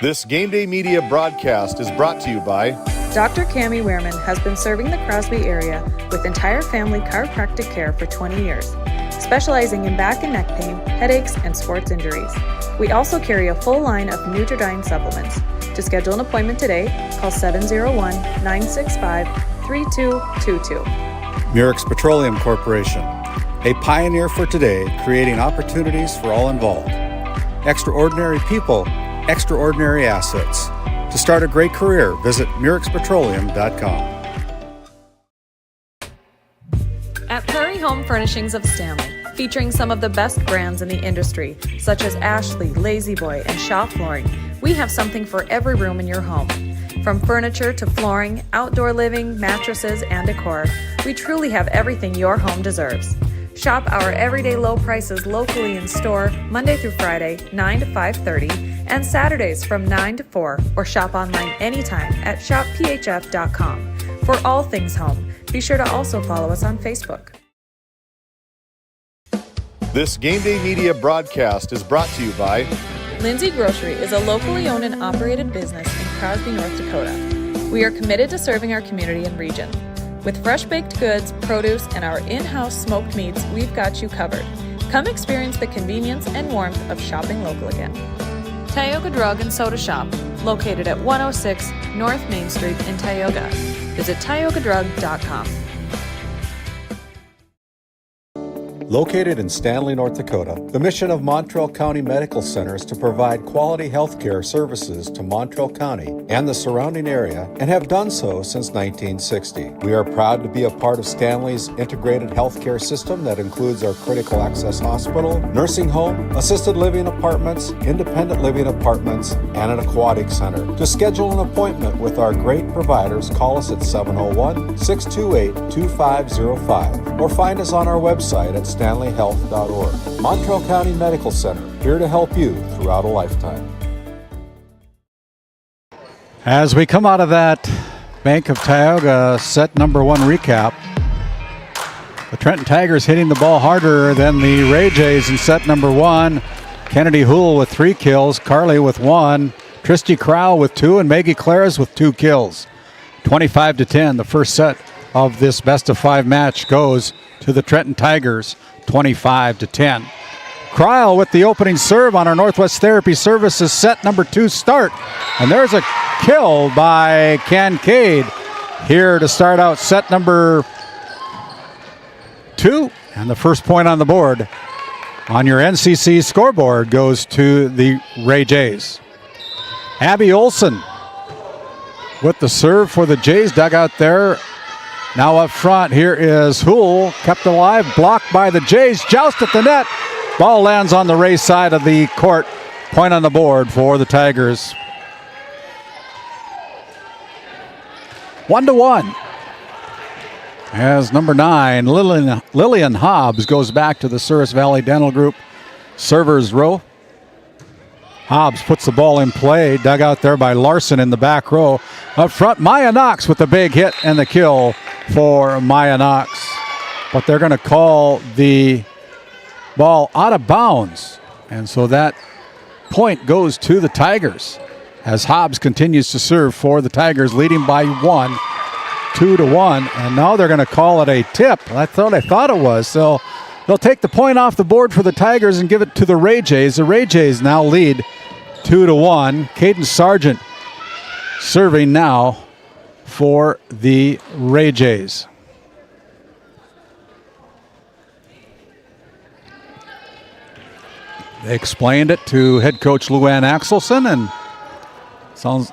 This GameDay Media broadcast is brought to you by Dr. Cammie Wehrman has been serving the Crosby area with entire family chiropractic care for 20 years, specializing in back and neck pain, headaches, and sports injuries. We also carry a full line of Nutridyne supplements. To schedule an appointment today, call 701-965-3222. Murex Petroleum Corporation, a pioneer for today, creating opportunities for all involved. Extraordinary people, extraordinary assets. To start a great career, visit MurexPetroleum.com. At Prairie Home Furnishings of Stanley, featuring some of the best brands in the industry, such as Ashley, La-Z-Boy, and Shaw Flooring, we have something for every room in your home. From furniture to flooring, outdoor living, mattresses, and decor, we truly have everything your home deserves. Shop our everyday low prices locally in store Monday through Friday, 9 to 5:30, and Saturdays from 9 to 4, or shop online anytime at shopphf.com. For all things home, be sure to also follow us on Facebook. This GameDay Media broadcast is brought to you by Lindsay Grocery is a locally owned and operated business in Crosby, North Dakota. We are committed to serving our community and region. With fresh baked goods, produce, and our in-house smoked meats, we've got you covered. Come experience the convenience and warmth of shopping local again. Tioga Drug and Soda Shop, located at 106 North Main Street in Tioga. Visit tiogadrug.com. Located in Stanley, North Dakota, the mission of Montreal County Medical Center is to provide quality health care services to Montreal County and the surrounding area, and have done so since 1960. We are proud to be a part of Stanley's integrated health care system that includes our critical access hospital, nursing home, assisted living apartments, independent living apartments, and an aquatic center. To schedule an appointment with our great providers, call us at 701-628-2505 or find us on our website at stanleyhealth.org. Montreal County Medical Center, here to help you throughout a lifetime. As we come out of that Bank of Tioga set number 1 recap, the Trenton Tigers hitting the ball harder than the Ray Jays in set number 1. Kennedy Houle with 3 kills, Carly with 1, Tristy Crowell with 2, and Maggie Clares with 2 kills. 25-10, the first set of this best-of-5 match goes to the Trenton Tigers, 25-10. Cryle with the opening serve on our Northwest Therapy Services set number 2 start. And there's a kill by Kincaid here to start out set number 2. And the first point on the board on your NCC scoreboard goes to the Ray Jays. Abby Olson with the serve for the Jays dugout there. Now up front, here is Houle, kept alive, blocked by the Jays, joust at the net. Ball lands on the Ray side of the court. Point on the board for the Tigers. 1-1. As number 9, Lillian Hobbs goes back to the Souris Valley Dental Group servers row. Hobbs puts the ball in play, dug out there by Larson in the back row. Up front, Maya Knox with the big hit and the kill for Maya Knox. But they're going to call the ball out of bounds. And so that point goes to the Tigers as Hobbs continues to serve for the Tigers, leading by 1, 2-1. And now they're going to call it a tip. I thought it was. So they'll take the point off the board for the Tigers and give it to the Ray Jays. The Ray Jays now lead 2-1. Caden Sargent serving now for the Ray Jays. They explained it to head coach Luann Axelson, and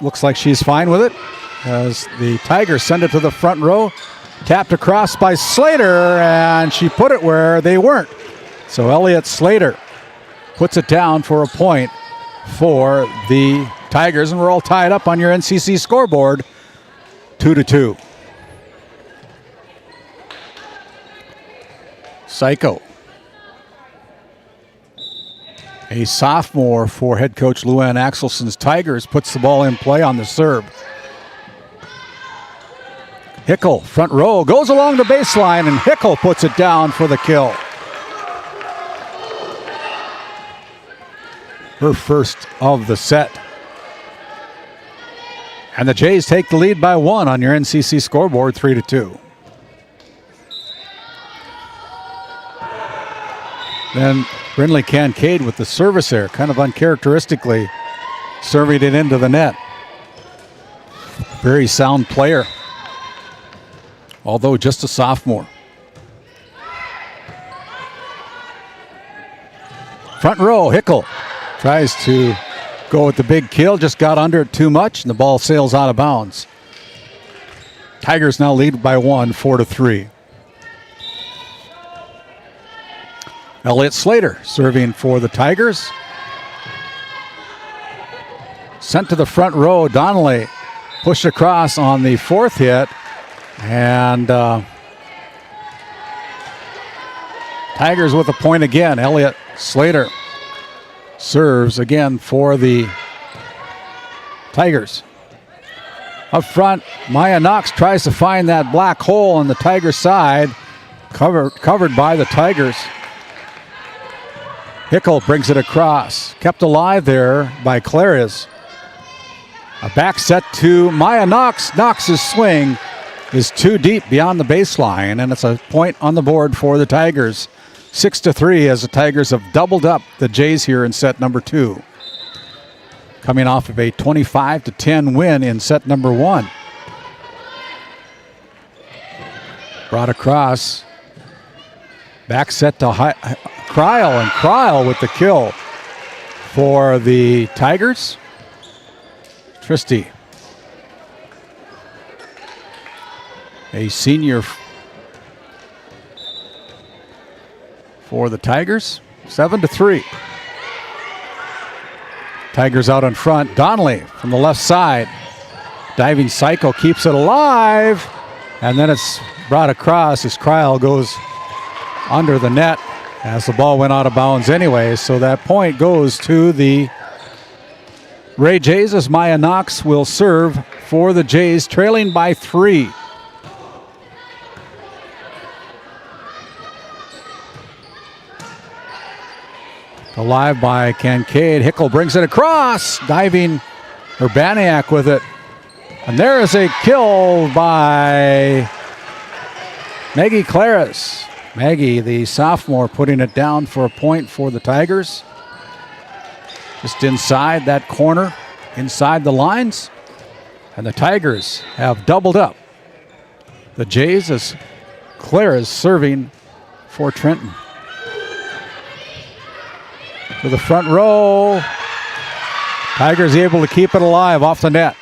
looks like she's fine with it as the Tigers send it to the front row. Tapped across by Slater, and she put it where they weren't. So Elliott Slater puts it down for a point for the Tigers, and we're all tied up on your NCC scoreboard, 2-2. Psycho, a sophomore for head coach Luann Axelson's Tigers, puts the ball in play on the serve. Hickel, front row, goes along the baseline, and Hickel puts it down for the kill. Her first of the set. And the Jays take the lead by 1 on your NCC scoreboard, 3-2. Then Brindley Kincaid with the service there, kind of uncharacteristically serving it into the net. Very sound player, although just a sophomore. Front row, Hickel tries to go with the big kill, just got under it too much, and the ball sails out of bounds. Tigers now lead by 1, 4-3. Elliott Slater serving for the Tigers. Sent to the front row, Donnelly pushed across on the 4th hit, and Tigers with a point again. Elliott Slater serves again for the Tigers. Up front, Maya Knox tries to find that black hole on the Tiger side, covered by the Tigers. Hickel brings it across, kept alive there by Claris. A back set to Maya Knox. Knox's swing is too deep beyond the baseline, and it's a point on the board for the Tigers. 6-3 as the Tigers have doubled up the Jays here in set number 2. Coming off of a 25-10 win in set number 1. Brought across. Back set to Kryl, and Kryl with the kill for the Tigers. Tristy, a senior for the Tigers. 7-3. Tigers out in front. Donnelly from the left side. Diving cycle keeps it alive. And then it's brought across as Kryl goes under the net as the ball went out of bounds anyway. So that point goes to the Ray Jays as Maya Knox will serve for the Jays, trailing by 3. Alive by Kincaid. Hickel brings it across. Diving Urbaniak with it. And there is a kill by Maggie Claris. Maggie, the sophomore, putting it down for a point for the Tigers. Just inside that corner, inside the lines. And the Tigers have doubled up. The Jays as Claris serving for Trenton. To the front row. Tigers able to keep it alive off the net.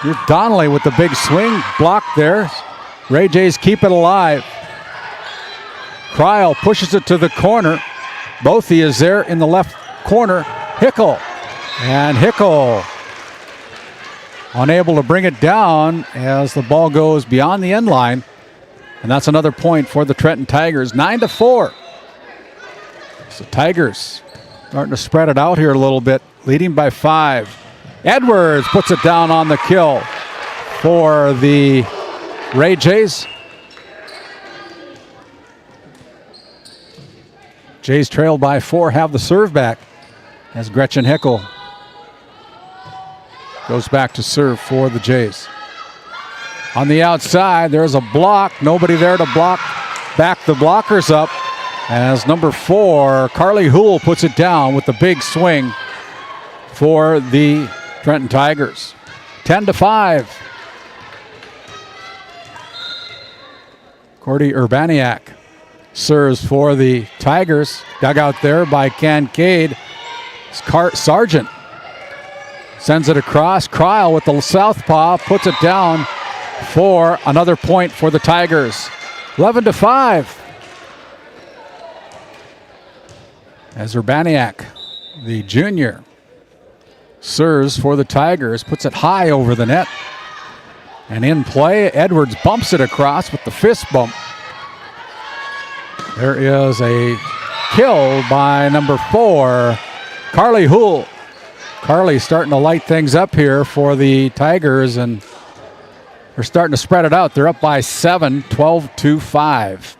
Here's Donnelly with the big swing. Blocked there. Ray Jays keep it alive. Kryl pushes it to the corner. Bothy is there in the left corner. Hickel. And Hickel unable to bring it down as the ball goes beyond the end line. And that's another point for the Trenton Tigers. 9-4. So Tigers starting to spread it out here a little bit, leading by 5. Edwards puts it down on the kill for the Ray Jays. Jays trailed by 4, have the serve back as Gretchen Hickel goes back to serve for the Jays. On the outside, there's a block. Nobody there to block, back the blockers up. As number 4, Carly Houle puts it down with the big swing for the Trenton Tigers. 10-5. Cordy Urbaniak serves for the Tigers. Dug out there by Kincaid. Sargent sends it across. Kryl with the southpaw puts it down for another point for the Tigers. 11-5. As Urbaniak, the junior, serves for the Tigers, puts it high over the net. And in play, Edwards bumps it across with the fist bump. There is a kill by number 4, Carly Houle. Carly starting to light things up here for the Tigers, and they're starting to spread it out. They're up by 7, 12-5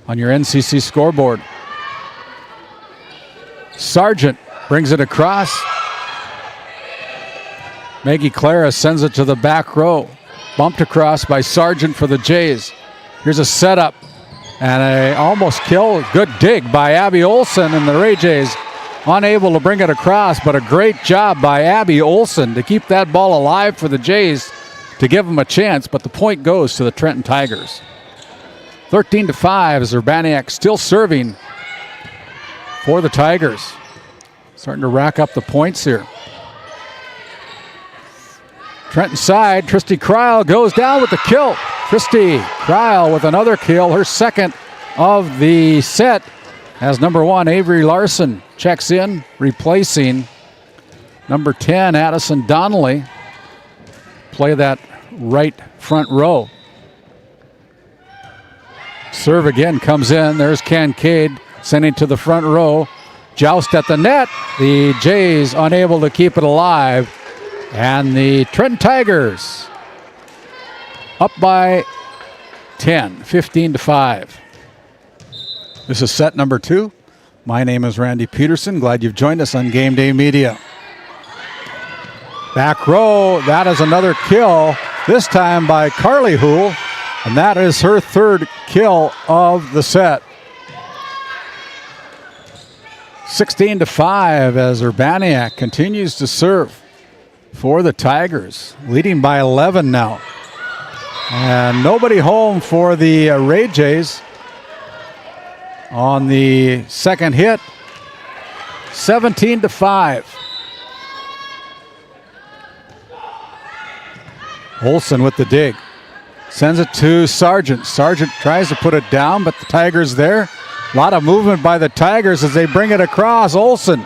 on your NCC scoreboard. Sargent brings it across. Maggie Clara sends it to the back row. Bumped across by Sargent for the Jays. Here's a setup and a almost kill. Good dig by Abby Olson, and the Ray Jays unable to bring it across, but a great job by Abby Olson to keep that ball alive for the Jays to give them a chance, but the point goes to the Trenton Tigers. 13-5 as Urbaniak still serving for the Tigers. Starting to rack up the points here. Trenton side, Tristy Kryl goes down with the kill. Tristy Kryl with another kill, her second of the set, as number 1, Avery Larson, checks in, replacing number 10, Addison Donnelly. Play that right front row. Serve again comes in. There's Kincaid sending to the front row. joust at the net. The Jays unable to keep it alive. And the Trenton Tigers up by 10, 15-5. This is set number 2. My name is Randy Peterson. Glad you've joined us on GameDay Media. Back row, that is another kill, this time by Carly Hool, and that is her 3rd kill of the set. 16-5 as Urbaniak continues to serve for the Tigers, leading by 11 now. And nobody home for the Ray Jays on the second hit. 17-5. Olsen with the dig. Sends it to Sargent. Sargent tries to put it down, but the Tigers there. A lot of movement by the Tigers as they bring it across. Olsen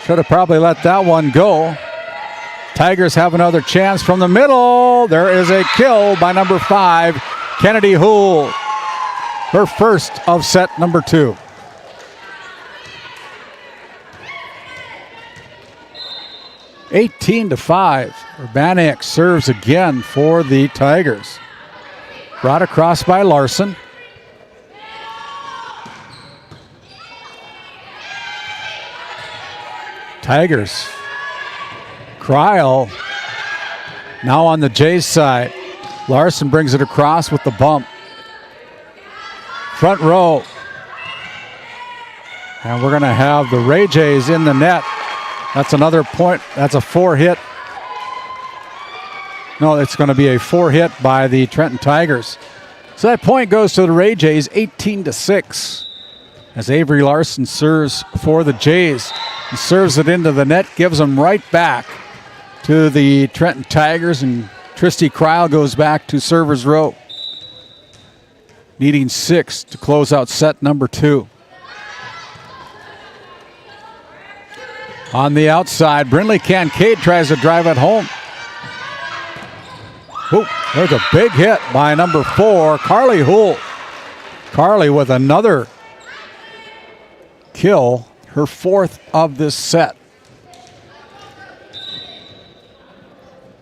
should have probably let that one go. Tigers have another chance from the middle. There is a kill by number 5, Kennedy Hool. Her first of set number 2. (18-5). Urbaniak serves again for the Tigers. Brought across by Larson. Tigers. Cryle now on the Jays side. Larson brings it across with the bump. Front row. And we're going to have the Ray Jays in the net. That's another point. That's a 4-hit. No, it's going to be a 4-hit by the Trenton Tigers. So that point goes to the Ray Jays, 18-6. As Avery Larson serves for the Jays. He serves it into the net, gives them right back to the Trenton Tigers, and Tristy Cryle goes back to server's row. Needing 6 to close out set number 2. On the outside, Brindley Kincaid tries to drive it home. Ooh, there's a big hit by number 4, Carly Hool. Carly with another kill, her 4th of this set.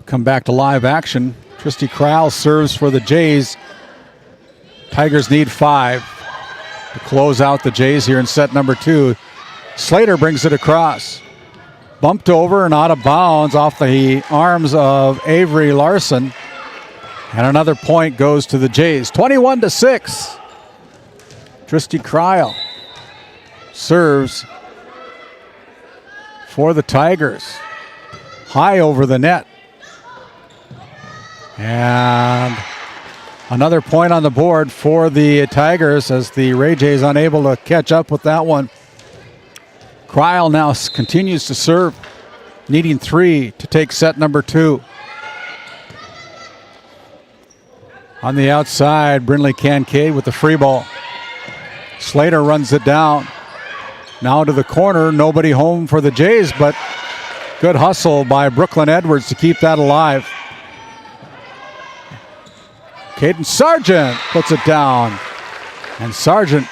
Come back to live action. Tristy Cryle serves for the Jays. Tigers need 5 to close out the Jays here in set number 2. Slater brings it across. Bumped over and out of bounds off the arms of Avery Larson. And another point goes to the Jays. 21-6. Tristy Cryle serves for the Tigers. High over the net. And another point on the board for the Tigers as the Ray Jays unable to catch up with that one. Cryle now continues to serve, needing 3 to take set number 2. On the outside, Brindley Kincaid with the free ball. Slater runs it down. Now to the corner, nobody home for the Jays, but good hustle by Brooklyn Edwards to keep that alive. Caden Sargent puts it down. And Sargent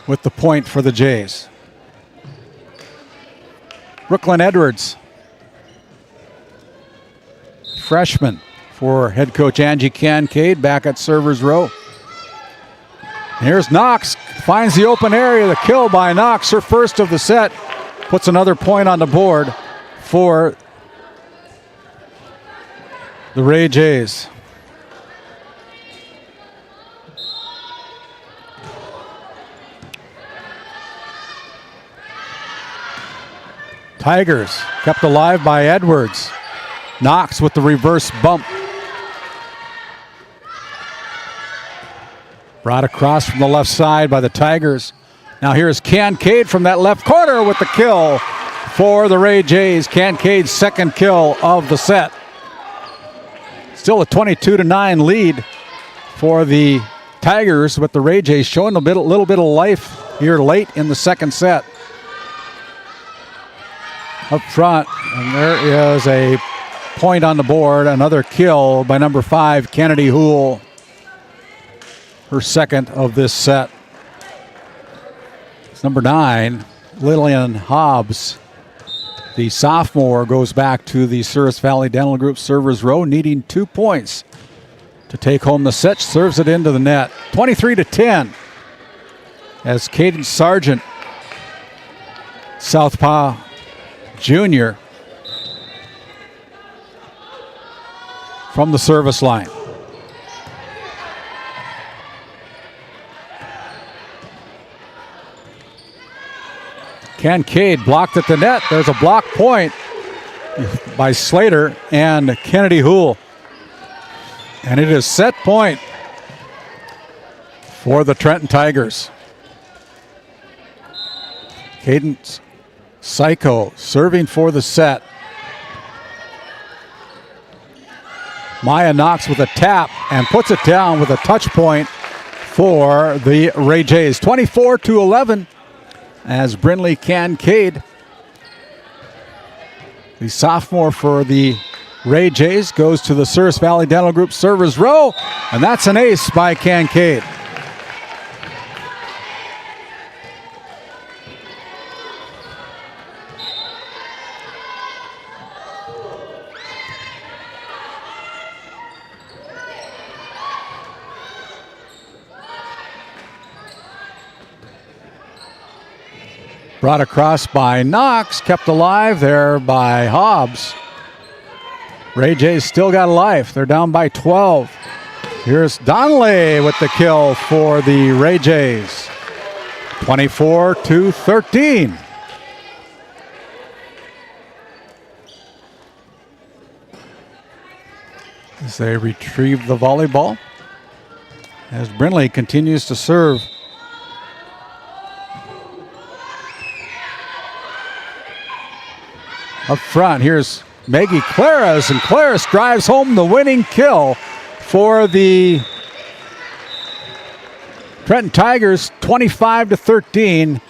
with the point for the Jays. Brooklyn Edwards, freshman for head coach Angie Kincaid, back at server's row. Here's Knox, finds the open area, the kill by Knox, her first of the set, puts another point on the board for the Ray Jays. Tigers kept alive by Edwards. Knox with the reverse bump. Brought across from the left side by the Tigers. Now here's Kincaid from that left corner with the kill for the Ray Jays. Kincaid's 2nd kill of the set. Still a 22-9 lead for the Tigers, with the Ray Jays showing a little bit of life here late in the 2nd set. Up front, and there is a point on the board, another kill by number 5, Kennedy Hool. Her 2nd of this set. Number 9, Lillian Hobbs, the sophomore, goes back to the Souris Valley Dental Group servers row, needing 2 points to take home the set. Serves it into the net. 23-10 as Caden Sargent, Southpaw Junior, from the service line. Kincaid blocked at the net. There's a block point by Slater and Kennedy Houle. And it is set point for the Trenton Tigers. Cadence Psycho serving for the set. Maya Knox with a tap and puts it down with a touch point for the Ray Jays. 24-11 as Brinley Kincaid, the sophomore for the Ray Jays, goes to the Souris Valley Dental Group servers row, and that's an ace by Kincaid. Brought across by Knox, kept alive there by Hobbs. Ray Jays still got a life. They're down by 12. Here's Donnelly with the kill for the Ray Jays. 24-13. As they retrieve the volleyball, as Brinley continues to serve. Up front, here's Maggie Claris, and Claris drives home the winning kill for the Trenton Tigers. 25-13.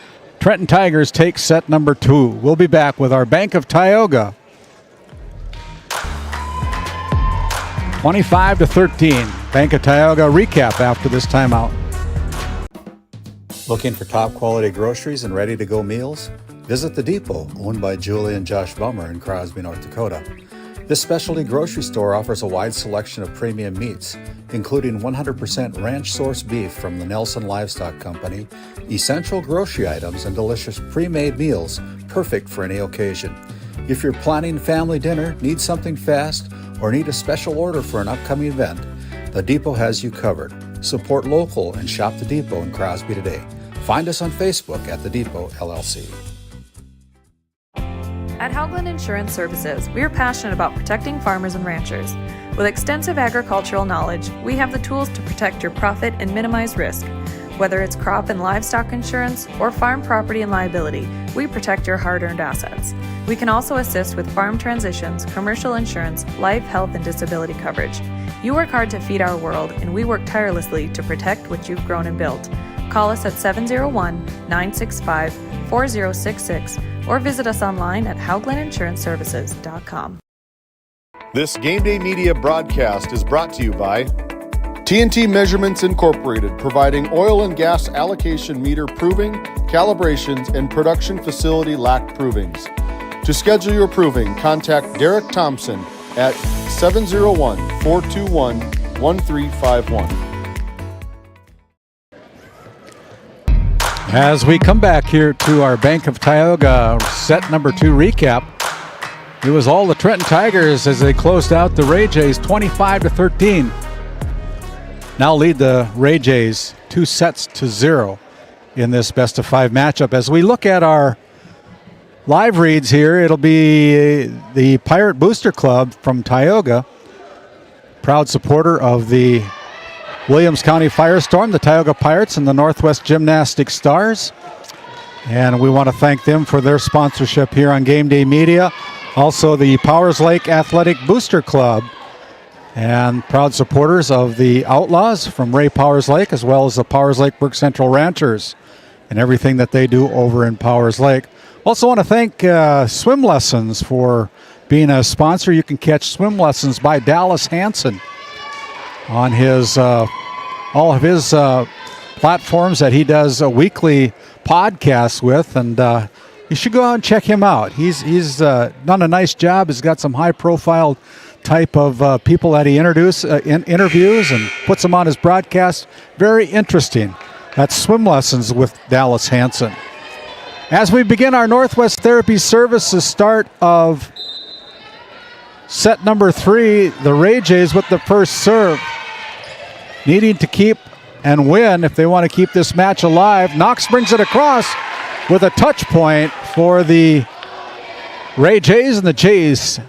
Trenton Tigers take set number 2. We'll be back with our Bank of Tioga. 25-13. Bank of Tioga recap after this timeout. Looking for top quality groceries and ready to go meals? Visit The Depot, owned by Julie and Josh Bummer in Crosby, North Dakota. This specialty grocery store offers a wide selection of premium meats, including 100% ranch-sourced beef from the Nelson Livestock Company, essential grocery items, and delicious pre-made meals perfect for any occasion. If you're planning family dinner, need something fast, or need a special order for an upcoming event, The Depot has you covered. Support local and shop The Depot in Crosby today. Find us on Facebook at The Depot LLC. At Haugland Insurance Services, we are passionate about protecting farmers and ranchers. With extensive agricultural knowledge, we have the tools to protect your profit and minimize risk. Whether it's crop and livestock insurance or farm property and liability, we protect your hard-earned assets. We can also assist with farm transitions, commercial insurance, life, health, and disability coverage. You work hard to feed our world, and we work tirelessly to protect what you've grown and built. Call us at 701-965-4066 or visit us online at HauglandInsuranceServices.com. This GameDay Media broadcast is brought to you by TNT Measurements Incorporated, providing oil and gas allocation meter proving, calibrations, and production facility lack provings. To schedule your proving, contact Derek Thompson at 701-421-1351. As we come back here to our Bank of Tioga set number 2 recap, it was all the Trenton Tigers as they closed out the Ray Jays 25-13. Now lead the Ray Jays 2-0 in this best of 5 matchup. As we look at our live reads here, it'll be the Pirate Booster Club from Tioga, proud supporter of the Williams County Firestorm, the Tioga Pirates, and the Northwest Gymnastic Stars. And we want to thank them for their sponsorship here on GameDay Media. Also the Powers Lake Athletic Booster Club, and proud supporters of the Outlaws from Ray Powers Lake, as well as the Powers Lake Burke Central Ranchers and everything that they do over in Powers Lake. Also want to thank Swim Lessons for being a sponsor. You can catch Swim Lessons by Dallas Hansen on his all of his platforms that he does weekly podcasts with, and you should go out and check him out. He's done a nice job. He's got some high-profile type of people that he interviews and puts them on his broadcast. Very interesting. That's Swim Lessons with Dallas Hansen. As we begin our Northwest Therapy Services start of set number 3, the Ray Jays with the first serve. Needing to keep and win if they want to keep this match alive. Knox brings it across with a touch point for the Ray Jays, and the Jays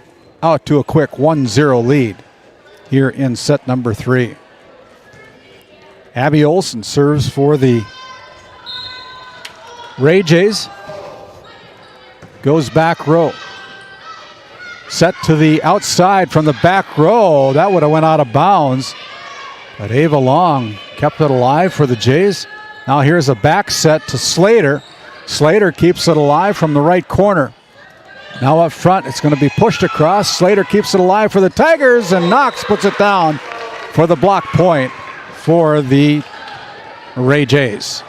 out to a quick 1-0 lead here in set number 3. Abby Olson serves for the Ray Jays. Goes back row. Set to the outside from the back row. That would have went out of bounds. But Ava Long kept it alive for the Jays. Now here's a back set to Slater. Slater keeps it alive from the right corner. Now up front, it's going to be pushed across. Slater keeps it alive for the Tigers, and Knox puts it down for the block point for the Ray Jays.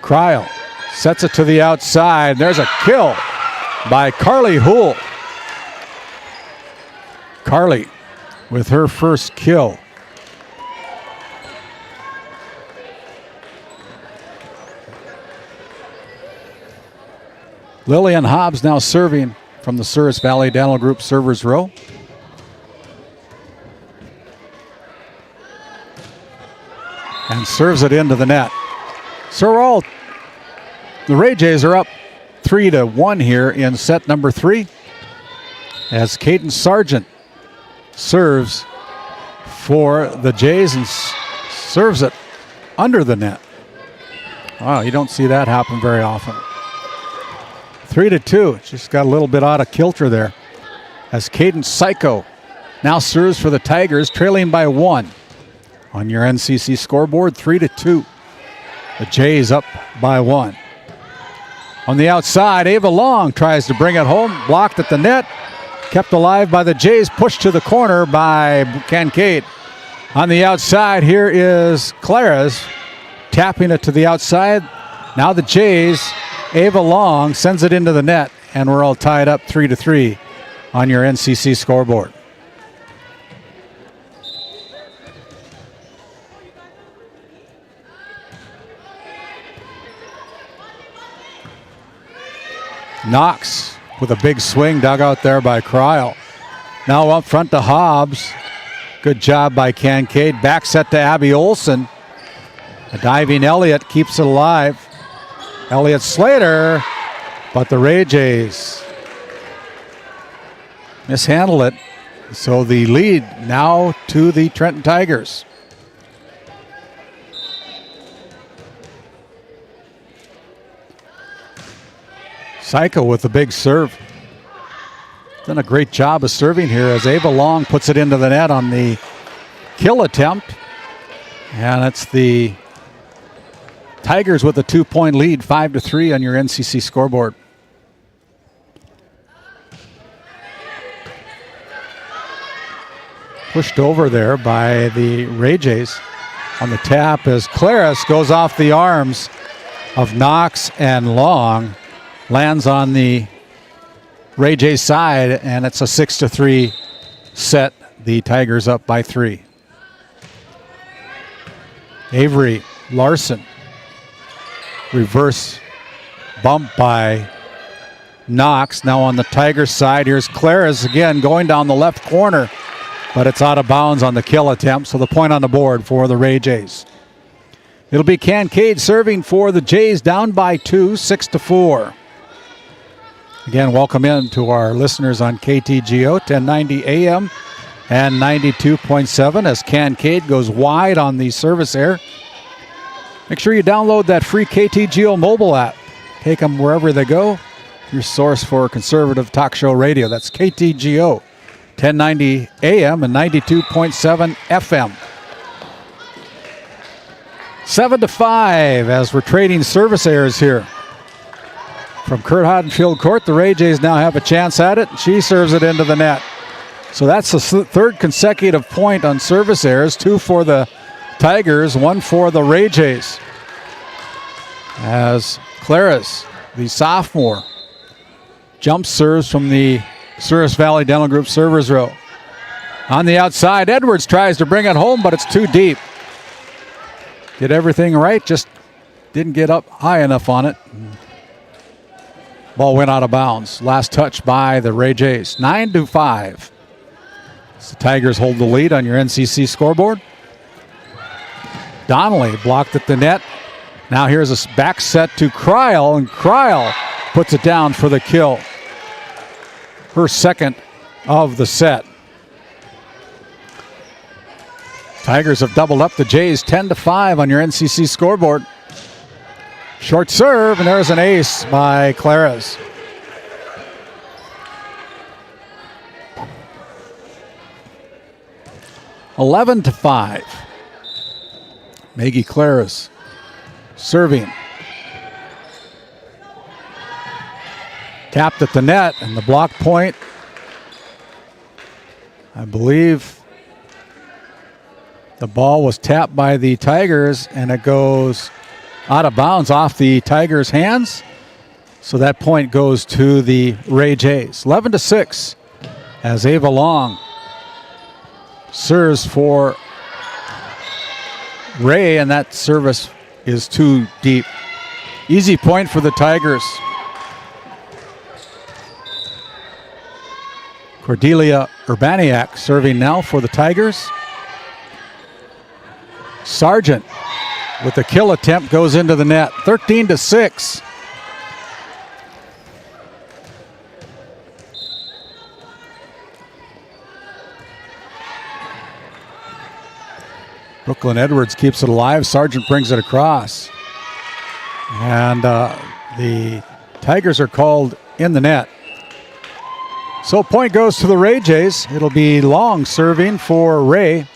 Cryle sets it to the outside. There's a kill by Carly Houle. Carly with her first kill. Lillian Hobbs now serving from the Souris Valley Dental Group servers row. And serves it into the net. So the Ray Jays are up 3-1 here in set number 3 as Caden Sargent serves for the Jays and serves it under the net. Wow, you don't see that happen very often. 3-2. Just got a little bit out of kilter there as Caden Psycho now serves for the Tigers, trailing by 1 on your NCC scoreboard, 3-2. The Jays up by 1. On the outside, Ava Long tries to bring it home, blocked at the net, kept alive by the Jays, pushed to the corner by Kincaid. On the outside, here is Claras tapping it to the outside. Now the Jays, Ava Long sends it into the net, and we're all tied up 3-3 on your NCC scoreboard. Knox with a big swing dug out there by Cryle. Now up front to Hobbs. Good job by Kincaid. Back set to Abby Olson. A diving Elliott keeps it alive. Elliott Slater, but the Ray Jays mishandle it. So the lead now to the Trenton Tigers. Psycho with the big serve. Done a great job of serving here as Ava Long puts it into the net on the kill attempt. And it's the Tigers with a 2-point lead, 5-3 on your NCC scoreboard. Pushed over there by the Ray Jays on the tap as Claris goes off the arms of Knox and Long. Lands on the Ray Jays side, and it's a 6-3 set. The Tigers up by 3. Avery Larson. Reverse bump by Knox. Now on the Tigers side, here's Claris again going down the left corner, but it's out of bounds on the kill attempt, so the point on the board for the Ray Jays. It'll be Kincaid serving for the Jays, down by 2, 6-4. Again, welcome in to our listeners on KTGO, 1090 AM and 92.7 as Kincaid goes wide on the service air. Make sure you download that free KTGO mobile app. Take them wherever they go. Your source for conservative talk show radio. That's KTGO, 1090 AM and 92.7 FM. 7-5 as we're trading service airs here. From Kurt Hodden Field Court, the Ray Jays now have a chance at it. She serves it into the net. So that's the third consecutive point on service errors, 2 for the Tigers, 1 for the Ray Jays. As Claris, the sophomore, jump serves from the Service Valley Dental Group servers row. On the outside, Edwards tries to bring it home, but it's too deep. Did everything right, just didn't get up high enough on it. Ball went out of bounds. Last touch by the Ray Jays. 9-5. So the Tigers hold the lead on your NCC scoreboard. Donnelly blocked at the net. Now here's a back set to Kryl, and Kryl puts it down for the kill. Her second of the set. Tigers have doubled up the Jays 10-5 on your NCC scoreboard. Short serve, and there's an ace by Claris. (11-5). Maggie Claris serving. Tapped at the net, and the block point, I believe the ball was tapped by the Tigers, and it goes out of bounds off the Tigers' hands. So that point goes to the Ray Jays. 11-6 as Ava Long serves for Ray, and that service is too deep. Easy point for the Tigers. Cordelia Urbaniak serving now for the Tigers. Sargent with the kill attempt goes into the net. 13-6. Brooklyn Edwards keeps it alive. Sargent brings it across. And the Tigers are called in the net. So point goes to the Ray Jays. It'll be Long serving for Ray.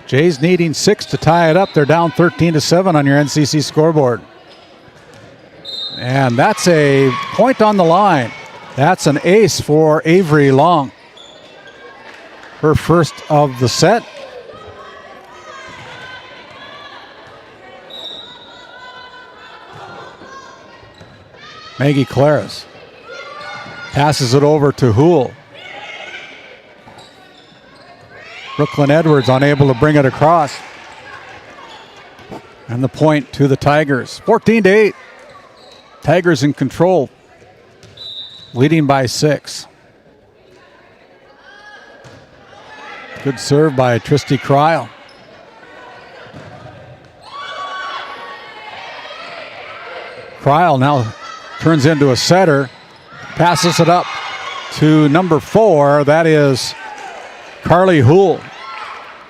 Jays needing 6 to tie it up. They're down 13-7 on your NCC scoreboard. And that's a point on the line. That's an ace for Avery Long. Her first of the set. Maggie Claris passes it over to Houle. Brooklyn Edwards unable to bring it across. And the point to the Tigers. 14-8. Tigers in control. Leading by 6. Good serve by Tristy Kryl. Kryl now turns into a setter. Passes it up to number 4. That is Carly Houle.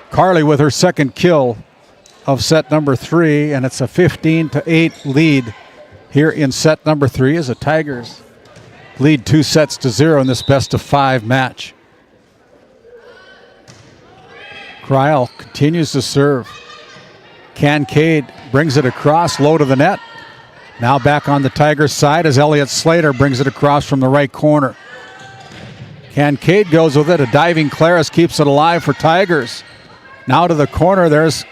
Carly with her second kill of set number 3, and it's a 15-8 lead here in set number 3 as the Tigers lead 2-0 in this best-of-5 match. Kryl continues to serve. Kincaid brings it across, low to the net. Now back on the Tigers' side as Elliott Slater brings it across from the right corner. Kincaid goes with it. A diving Claris keeps it alive for Tigers. Now to the corner. There's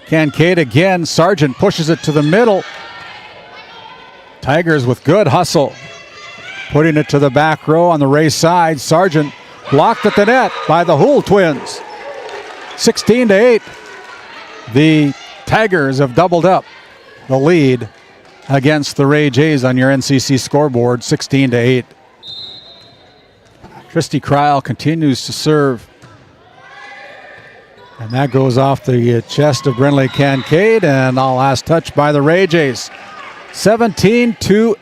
Kincaid again. Sargent pushes it to the middle. Tigers with good hustle. Putting it to the back row on the Ray side. Sargent blocked at the net by the Houle twins. 16-8. The Tigers have doubled up the lead against the Ray Jays on your NCC scoreboard, 16-8. Tristy Kryl continues to serve. And that goes off the chest of Brinley Kincaid, and all last touch by the Ray Jays. 17-8.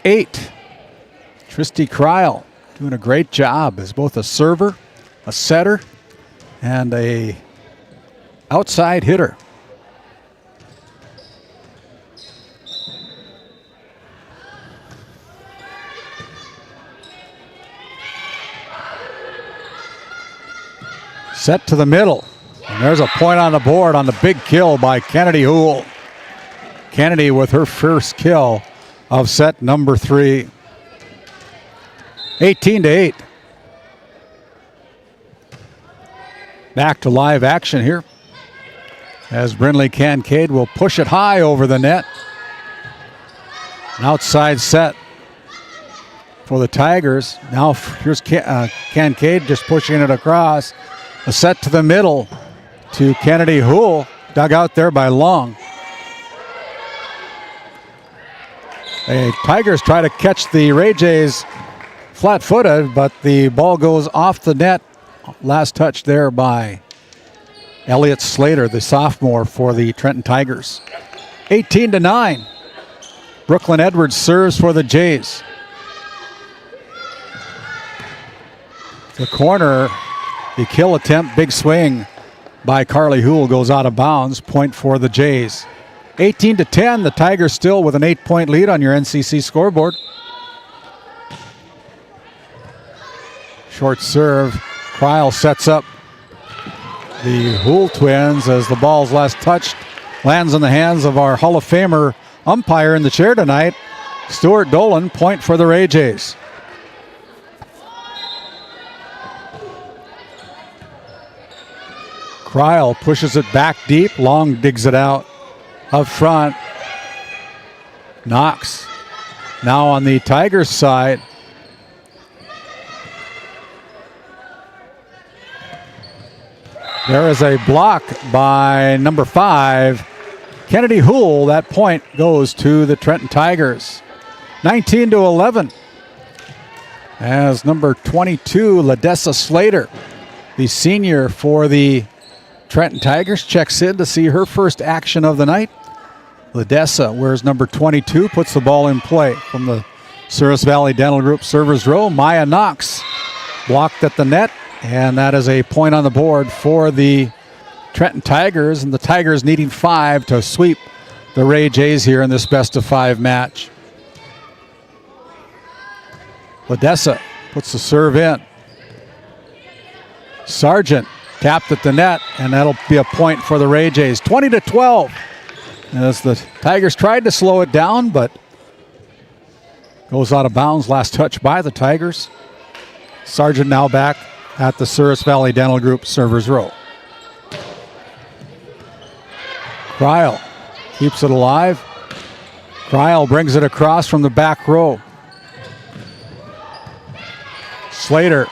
Tristy Kryl doing a great job as both a server, a setter, and a outside hitter. Set to the middle. And there's a point on the board on the big kill by Kennedy Houle. Kennedy with her first kill of set number 3. 18-8. Back to live action here as Brindley Kincaid will push it high over the net. An outside set for the Tigers. Now here's Kincaid just pushing it across. A set to the middle to Kennedy Houle, dug out there by Long. The Tigers try to catch the Ray Jays flat-footed, but the ball goes off the net. Last touch there by Elliot Slater, the sophomore for the Trenton Tigers. 18-9. Brooklyn Edwards serves for the Jays. The corner, the kill attempt, big swing by Carly Houle goes out of bounds. Point for the Jays. 18-10, the Tigers still with an 8-point lead on your NCC scoreboard. Short serve. Cryle sets up the Houle twins as the ball's last touched lands in the hands of our Hall of Famer umpire in the chair tonight, Stuart Dolan. Point for the Ray Jays. Cryle pushes it back deep. Long digs it out up front. Knox now on the Tigers side. There is a block by number 5, Kennedy Houle. That point goes to the Trenton Tigers. 19-11. As number 22, Ladessa Slater, the senior for the Trenton Tigers, checks in to see her first action of the night. Ladessa wears number 22, puts the ball in play from the Souris Valley Dental Group servers row. Maya Knox blocked at the net. And that is a point on the board for the Trenton Tigers, and the Tigers needing 5 to sweep the Ray Jays here in this best-of-5 match. Ladessa puts the serve in. Sargent tapped at the net, and that'll be a point for the Ray Jays. 20-12. As the Tigers tried to slow it down, but goes out of bounds. Last touch by the Tigers. Sargent now back at the Souris Valley Dental Group servers row. Cryle keeps it alive. Cryle brings it across from the back row. Slater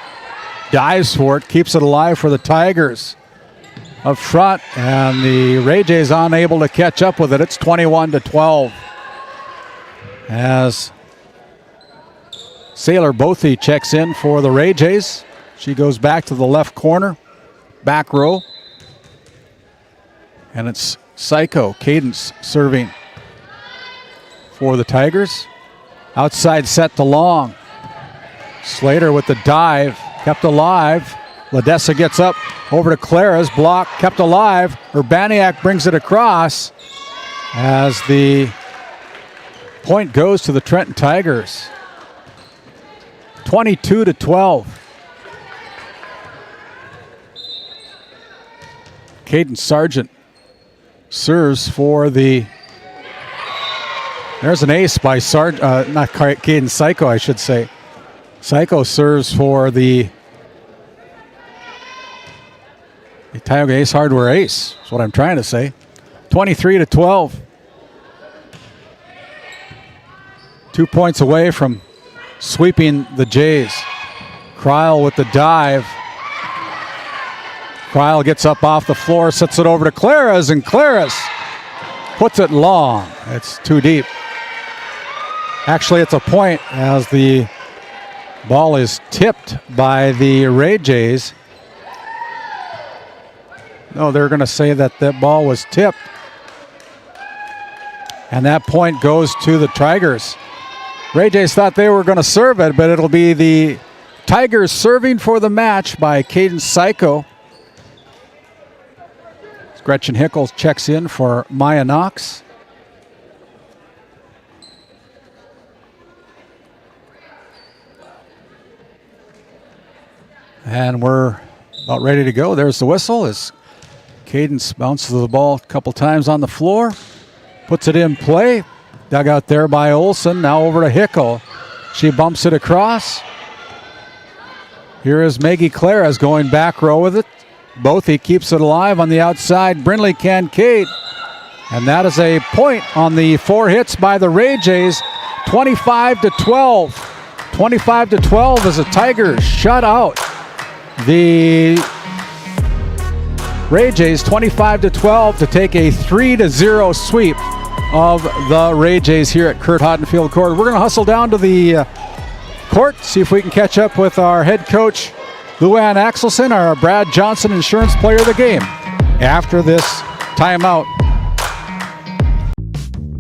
dives for it, keeps it alive for the Tigers up front, and the Ray Jays unable to catch up with it. It's 21-12 as Sailor Bothy checks in for the Ray Jays. She goes back to the left corner, back row. And it's Psycho Cadence serving for the Tigers. Outside set to Long. Slater with the dive, kept alive. Ladessa gets up over to Clara's block, kept alive. Urbaniak brings it across as the point goes to the Trenton Tigers. 22-12. Caden Sargent serves for the... There's an ace by not Caden Psycho, I should say. Psycho serves for the Tioga Ace Hardware ace. That's what I'm trying to say. 23-12. 2 points away from sweeping the Jays. Cryle with the dive. Cryle gets up off the floor, sets it over to Claras, and Claras puts it long. It's too deep. Actually, it's a point as the ball is tipped by the Ray Jays. No, they're going to say that that ball was tipped. And that point goes to the Tigers. Ray Jays thought they were going to serve it, but it'll be the Tigers serving for the match by Caden Psycho. Gretchen Hickles checks in for Maya Knox. And we're about ready to go. There's the whistle as Cadence bounces the ball a couple times on the floor. Puts it in play. Dug out there by Olson. Now over to Hickle. She bumps it across. Here is Maggie Claras going back row with it. Bothy keeps it alive on the outside. Brindley Kincaid. And that is a point on the 4 hits by the Ray Jays. 25-12. 25-12 as the Tigers shut out the Ray Jays 25-12 to take a 3-0 sweep of the Ray Jays here at Kurt Hodden Field Court. We're going to hustle down to the court, see if we can catch up with our head coach, Luann Axelson, our Brad Johnson Insurance Player of the Game, after this timeout.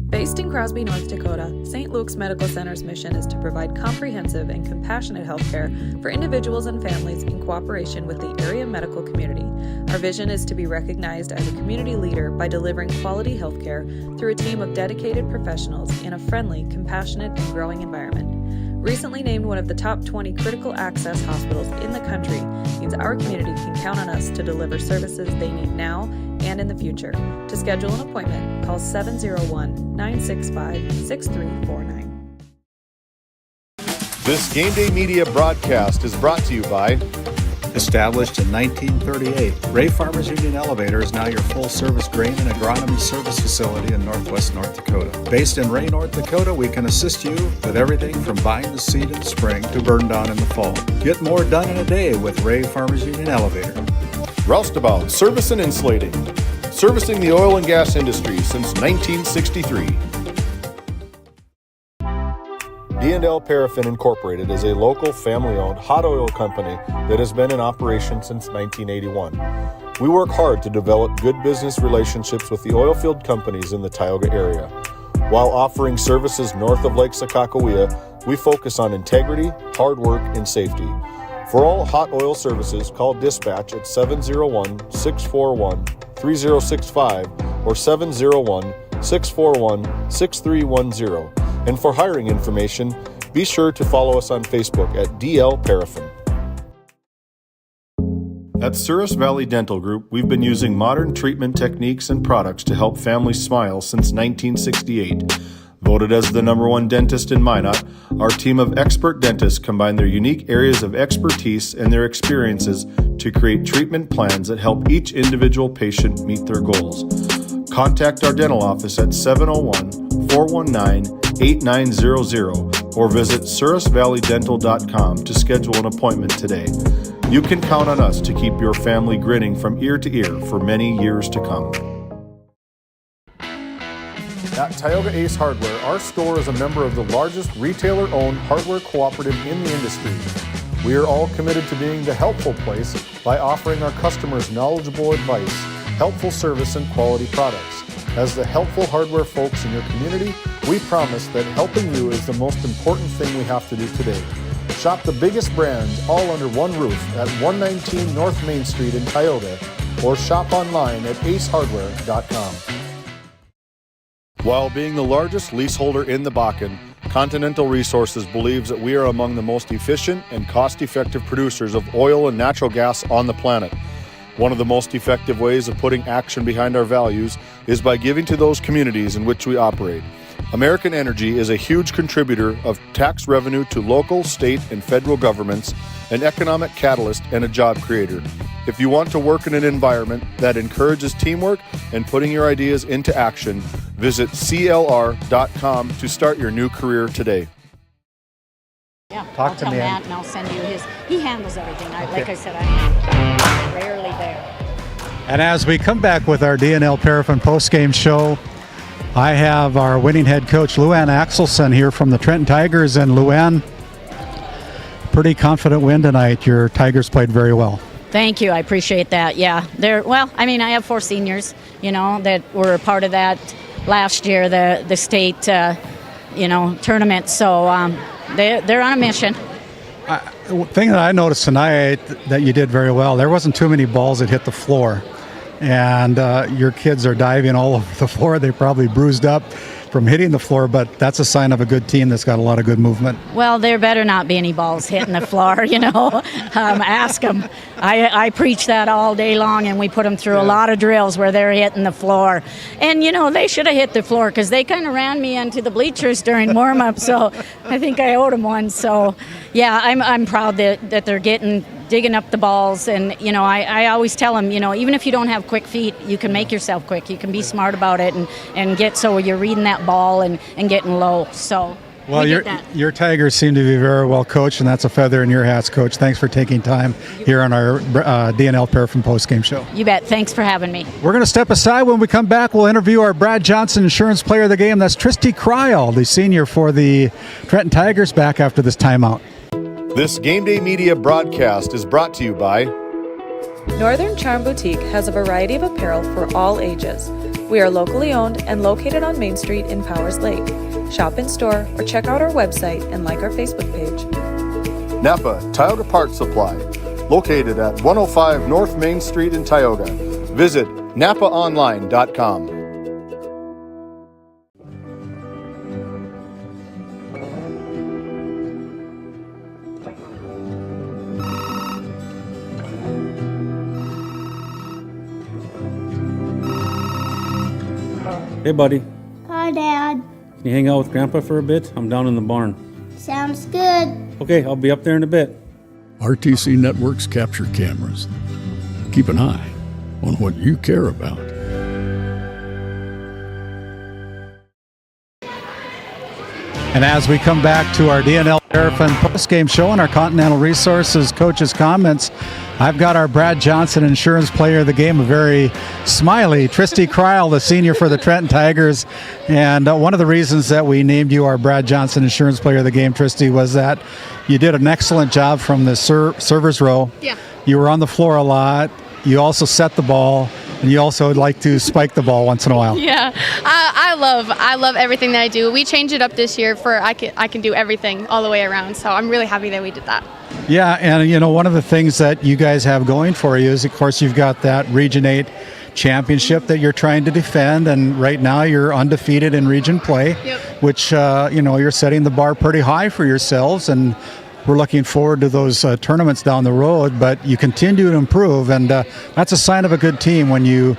Based in Crosby, North Dakota, St. Luke's Medical Center's mission is to provide comprehensive and compassionate health care for individuals and families in cooperation with the area medical community. Our vision is to be recognized as a community leader by delivering quality health care through a team of dedicated professionals in a friendly, compassionate, and growing environment. Recently named one of the top 20 critical access hospitals in the country means our community can count on us to deliver services they need now and in the future. To schedule an appointment, call 701-965-6349. This GameDay Media broadcast is brought to you by... Established in 1938, Ray Farmers Union Elevator is now your full-service grain and agronomy service facility in northwest North Dakota. Based in Ray, North Dakota, we can assist you with everything from buying the seed in the spring to burn down in the fall. Get more done in a day with Ray Farmers Union Elevator. Roustabout Service and Insulating, servicing the oil and gas industry since 1963. D&L Paraffin Incorporated is a local family-owned hot oil company that has been in operation since 1981. We work hard to develop good business relationships with the oilfield companies in the Tioga area. While offering services north of Lake Sakakawea, we focus on integrity, hard work, and safety. For all hot oil services, call dispatch at 701-641-3065 or 701-641-6310. And for hiring information, be sure to follow us on Facebook at DL Paraffin. At Souris Valley Dental Group, we've been using modern treatment techniques and products to help families smile since 1968. Voted as the #1 dentist in Minot, our team of expert dentists combine their unique areas of expertise and their experiences to create treatment plans that help each individual patient meet their goals. Contact our dental office at 701-419-8900 or visit sourisvalleydental.com to schedule an appointment today. You can count on us to keep your family grinning from ear to ear for many years to come. At Tioga Ace Hardware, our store is a member of the largest retailer-owned hardware cooperative in the industry. We are all committed to being the helpful place by offering our customers knowledgeable advice, helpful service, and quality products. As the helpful hardware folks in your community, we promise that helping you is the most important thing we have to do today. Shop the biggest brands all under one roof at 119 North Main Street in Tioga or shop online at acehardware.com. While being the largest leaseholder in the Bakken, Continental Resources believes that we are among the most efficient and cost-effective producers of oil and natural gas on the planet. One of the most effective ways of putting action behind our values is by giving to those communities in which we operate. American Energy is a huge contributor of tax revenue to local, state, and federal governments, an economic catalyst, and a job creator. If you want to work in an environment that encourages teamwork and putting your ideas into action, visit CLR.com to start your new career today. Yeah, Talk I'll to tell me. Matt and I'll send you his. He handles everything. Okay. Like I said, I'm rarely there. And as we come back with our D&L Paraffin postgame show, I have our winning head coach, Luann Axelson, here from the Trenton Tigers. And Luann, pretty confident win tonight. Your Tigers played very well. Thank you. I appreciate that. Yeah. I have 4 seniors, that were a part of that last year, the state, tournament. So they're on a mission. The thing that I noticed tonight that you did very well, there wasn't too many balls that hit the floor. And your kids are diving all over the floor. They probably bruised up from hitting the floor, but that's a sign of a good team that's got a lot of good movement. Well, there better not be any balls hitting the floor, Ask them. I preach that all day long, and we put them through a lot of drills where they're hitting the floor. And, they should have hit the floor because they kind of ran me into the bleachers during warm-up, so I think I owed them one. So, yeah, I'm proud that they're getting digging up the balls. And, I always tell them, even if you don't have quick feet, you can make yourself quick. You can be smart about it and get so you're reading that ball and getting low. So. Well, your Tigers seem to be very well coached, and that's a feather in your hats, Coach. Thanks for taking time here on our DNL Paraffin postgame show. You bet. Thanks for having me. We're going to step aside. When we come back, we'll interview our Brad Johnson Insurance Player of the Game. That's Tristy Kryl, the senior for the Trenton Tigers, back after this timeout. This GameDay Media broadcast is brought to you by Northern Charm Boutique has a variety of apparel for all ages. We are locally owned and located on Main Street in Powers Lake. Shop in store or check out our website and like our Facebook page. Napa Tioga Parts Supply, located at 105 North Main Street in Tioga. Visit napaonline.com. Hey, buddy. Hi, Dad. Can you hang out with Grandpa for a bit? I'm down in the barn. Sounds good. Okay, I'll be up there in a bit. RTC Networks capture cameras. Keep an eye on what you care about. And as we come back to our DNL Paraffin postgame show and our Continental Resources coaches' comments, I've got our Brad Johnson Insurance Player of the Game, a very smiley Tristy Kryl, the senior for the Trenton Tigers. And one of the reasons that we named you our Brad Johnson Insurance Player of the Game, Tristy, was that you did an excellent job from the server's row. Yeah. You were on the floor a lot. You also set the ball, and you also would like to spike the ball once in a while. Yeah, I love everything that I do. We changed it up this year for I can do everything all the way around. So I'm really happy that we did that. Yeah, and one of the things that you guys have going for you is, of course, you've got that Region 8 championship that you're trying to defend, and right now you're undefeated in region play, which you're setting the bar pretty high for yourselves, and we're looking forward to those tournaments down the road, but you continue to improve, and that's a sign of a good team when you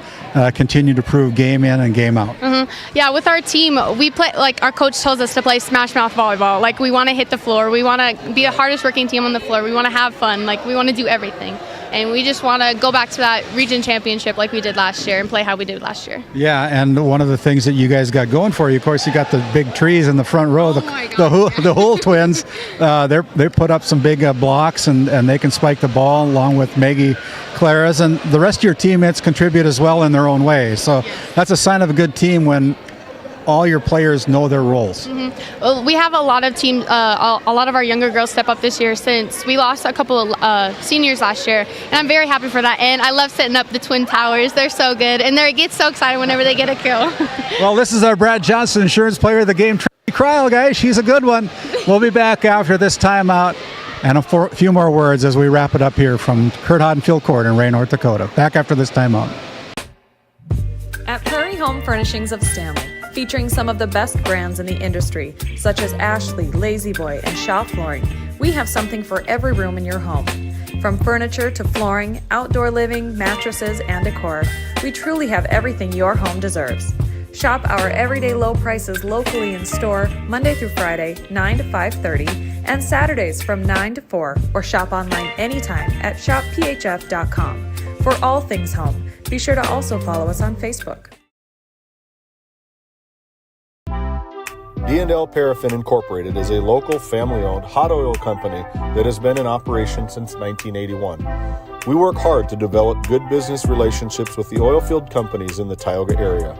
continue to prove game in and game out. Mm-hmm. Yeah, with our team, we play, like our coach tells us to play smash mouth volleyball. Like, we want to hit the floor. We want to be the hardest working team on the floor. We want to have fun. Like, we want to do everything. And we just want to go back to that region championship like we did last year and play how we did last year. Yeah, and one of the things that you guys got going for you, of course, you got the big trees in the front row, the Hool twins. They put up some big blocks, and they can spike the ball along with Maggie Claras, and the rest of your teammates contribute as well in their own way. So that's a sign of a good team when all your players know their roles. Mm-hmm. Well, we have a lot of teams, a lot of our younger girls step up this year since we lost a couple of seniors last year, and I'm very happy for that. And I love setting up the Twin Towers. They're so good, and they get so excited whenever they get a kill. Well, this is our Brad Johnson Insurance Player of the Game, Tristy Kryl, guys. She's a good one. We'll be back after this timeout and a few more words as we wrap it up here from Kurt Hodden Field Court in Ray, North Dakota. Back after this timeout. At Prairie Home Furnishings of Stanley, featuring some of the best brands in the industry, such as Ashley, Lazy Boy, and Shaw Flooring, we have something for every room in your home. From furniture to flooring, outdoor living, mattresses, and decor, we truly have everything your home deserves. Shop our everyday low prices locally in store Monday through Friday, 9 to 5:30, and Saturdays from 9 to 4, or shop online anytime at shopphf.com. For all things home, be sure to also follow us on Facebook. D&L Paraffin Incorporated is a local family-owned hot oil company that has been in operation since 1981. We work hard to develop good business relationships with the oil field companies in the Tioga area.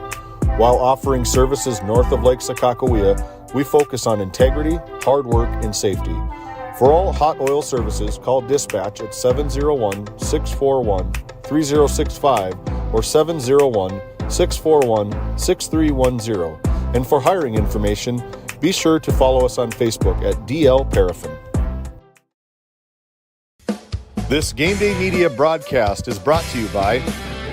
While offering services north of Lake Sakakawea, we focus on integrity, hard work, and safety. For all hot oil services, call dispatch at 701-641-3065 or 701-641-6310. And for hiring information, be sure to follow us on Facebook at DL Paraffin. This GameDay Media broadcast is brought to you by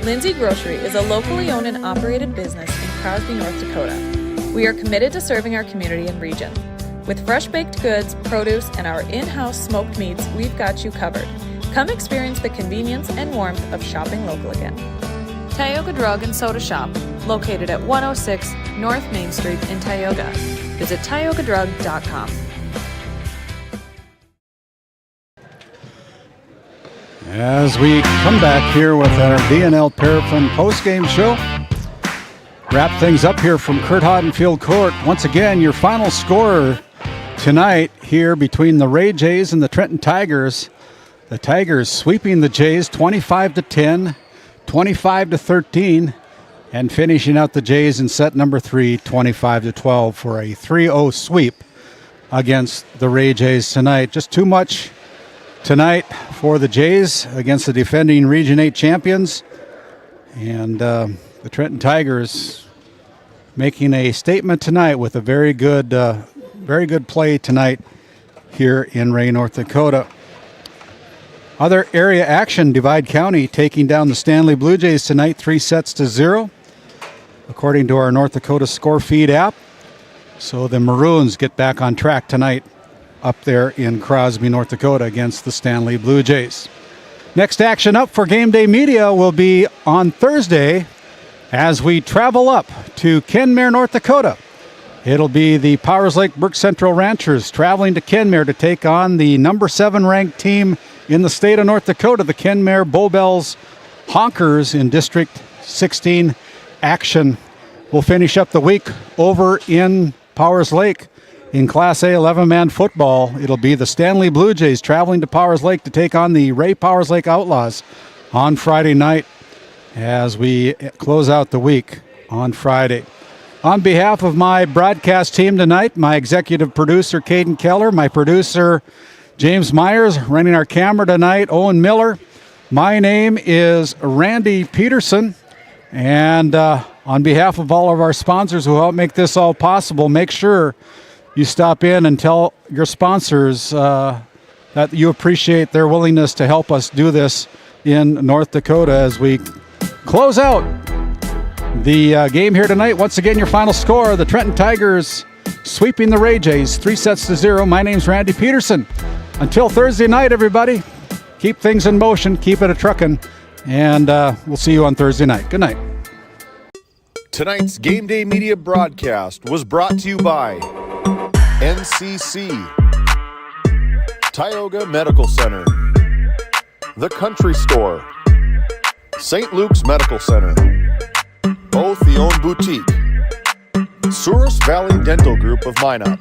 Lindsay Grocery is a locally owned and operated business in Crosby, North Dakota. We are committed to serving our community and region. With fresh baked goods, produce, and our in-house smoked meats, we've got you covered. Come experience the convenience and warmth of shopping local again. Tioga Drug and Soda Shop, located at 106 North Main Street in Tioga. Visit tiogadrug.com. As we come back here with our D&L Paraffin post-game show, wrap things up here from Kurt Hodden Field Court. Once again, your final score tonight here between the Ray Jays and the Trenton Tigers. The Tigers sweeping the Jays 25-10, 25-13, and finishing out the Jays in set number 3, 25-12 for a 3-0 sweep against the Ray Jays tonight. Just too much tonight for the Jays against the defending Region 8 champions. And the Trenton Tigers making a statement tonight with a very good play tonight here in Ray, North Dakota. Other area action, Divide County taking down the Stanley Blue Jays tonight 3-0, according to our North Dakota score feed app. So the Maroons get back on track tonight up there in Crosby, North Dakota against the Stanley Blue Jays. Next action up for GameDay Media will be on Thursday as we travel up to Kenmare, North Dakota. It'll be the Powers Lake Burke Central Ranchers traveling to Kenmare to take on the number 7 ranked team in the state of North Dakota, the Kenmare Bowbells Honkers in District 16 action. We'll finish up the week over in Powers Lake in Class A 11-man football. It'll be the Stanley Blue Jays traveling to Powers Lake to take on the Ray Powers Lake Outlaws on Friday night as we close out the week on Friday. On behalf of my broadcast team tonight, my executive producer, Caden Keller, my producer, James Myers, running our camera tonight, Owen Miller. My name is Randy Peterson, and on behalf of all of our sponsors who help make this all possible, make sure you stop in and tell your sponsors that you appreciate their willingness to help us do this in North Dakota as we close out the game here tonight. Once again, your final score, the Trenton Tigers sweeping the Ray Jays 3-0. My name's Randy Peterson. Until Thursday night, everybody, keep things in motion, keep it a-truckin', and we'll see you on Thursday night. Good night. Tonight's GameDay Media broadcast was brought to you by NCC, Tioga Medical Center, The Country Store, St. Luke's Medical Center, O Theone Boutique, Souris Valley Dental Group of Minot,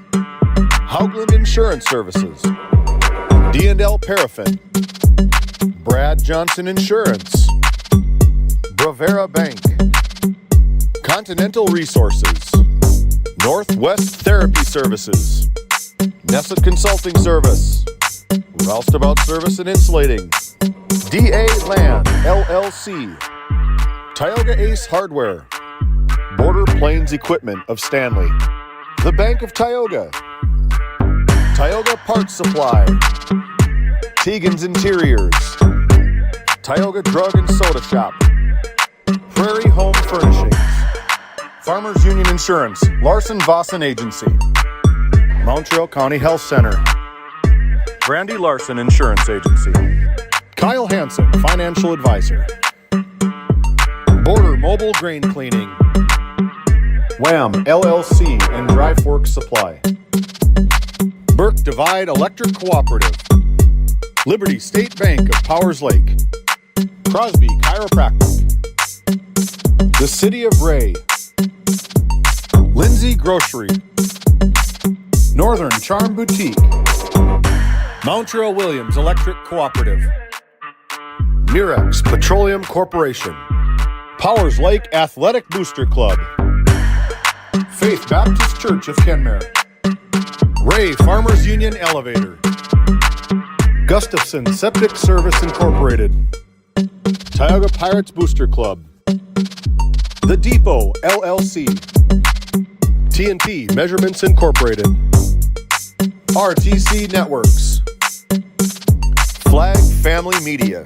Haugland Insurance Services, D&L Paraffin, Brad Johnson Insurance, Bravera Bank, Continental Resources, Northwest Therapy Services, Nesset Consulting Service, Roustabout Service and Insulating, DA Land LLC, Tioga Ace Hardware, Border Plains Equipment of Stanley, The Bank of Tioga, Tioga Parts Supply, Tegan's Interiors, Tioga Drug and Soda Shop, Prairie Home Furnishings, Farmers Union Insurance, Larson Vossen Agency, Montreal County Health Center, Brandy Larson Insurance Agency, Kyle Hansen, Financial Advisor, Border Mobile Grain Cleaning, Wham LLC and Dry Fork Supply, Burke Divide Electric Cooperative, Liberty State Bank of Powers Lake, Crosby Chiropractic, the City of Ray, Lindsay Grocery, Northern Charm Boutique, Montreal Williams Electric Cooperative, Mirex Petroleum Corporation, Powers Lake Athletic Booster Club, Faith Baptist Church of Kenmare, Ray Farmers Union Elevator, Gustafson Septic Service Incorporated, Tioga Pirates Booster Club, The Depot LLC, TNT Measurements Incorporated, RTC Networks, Flag Family Media,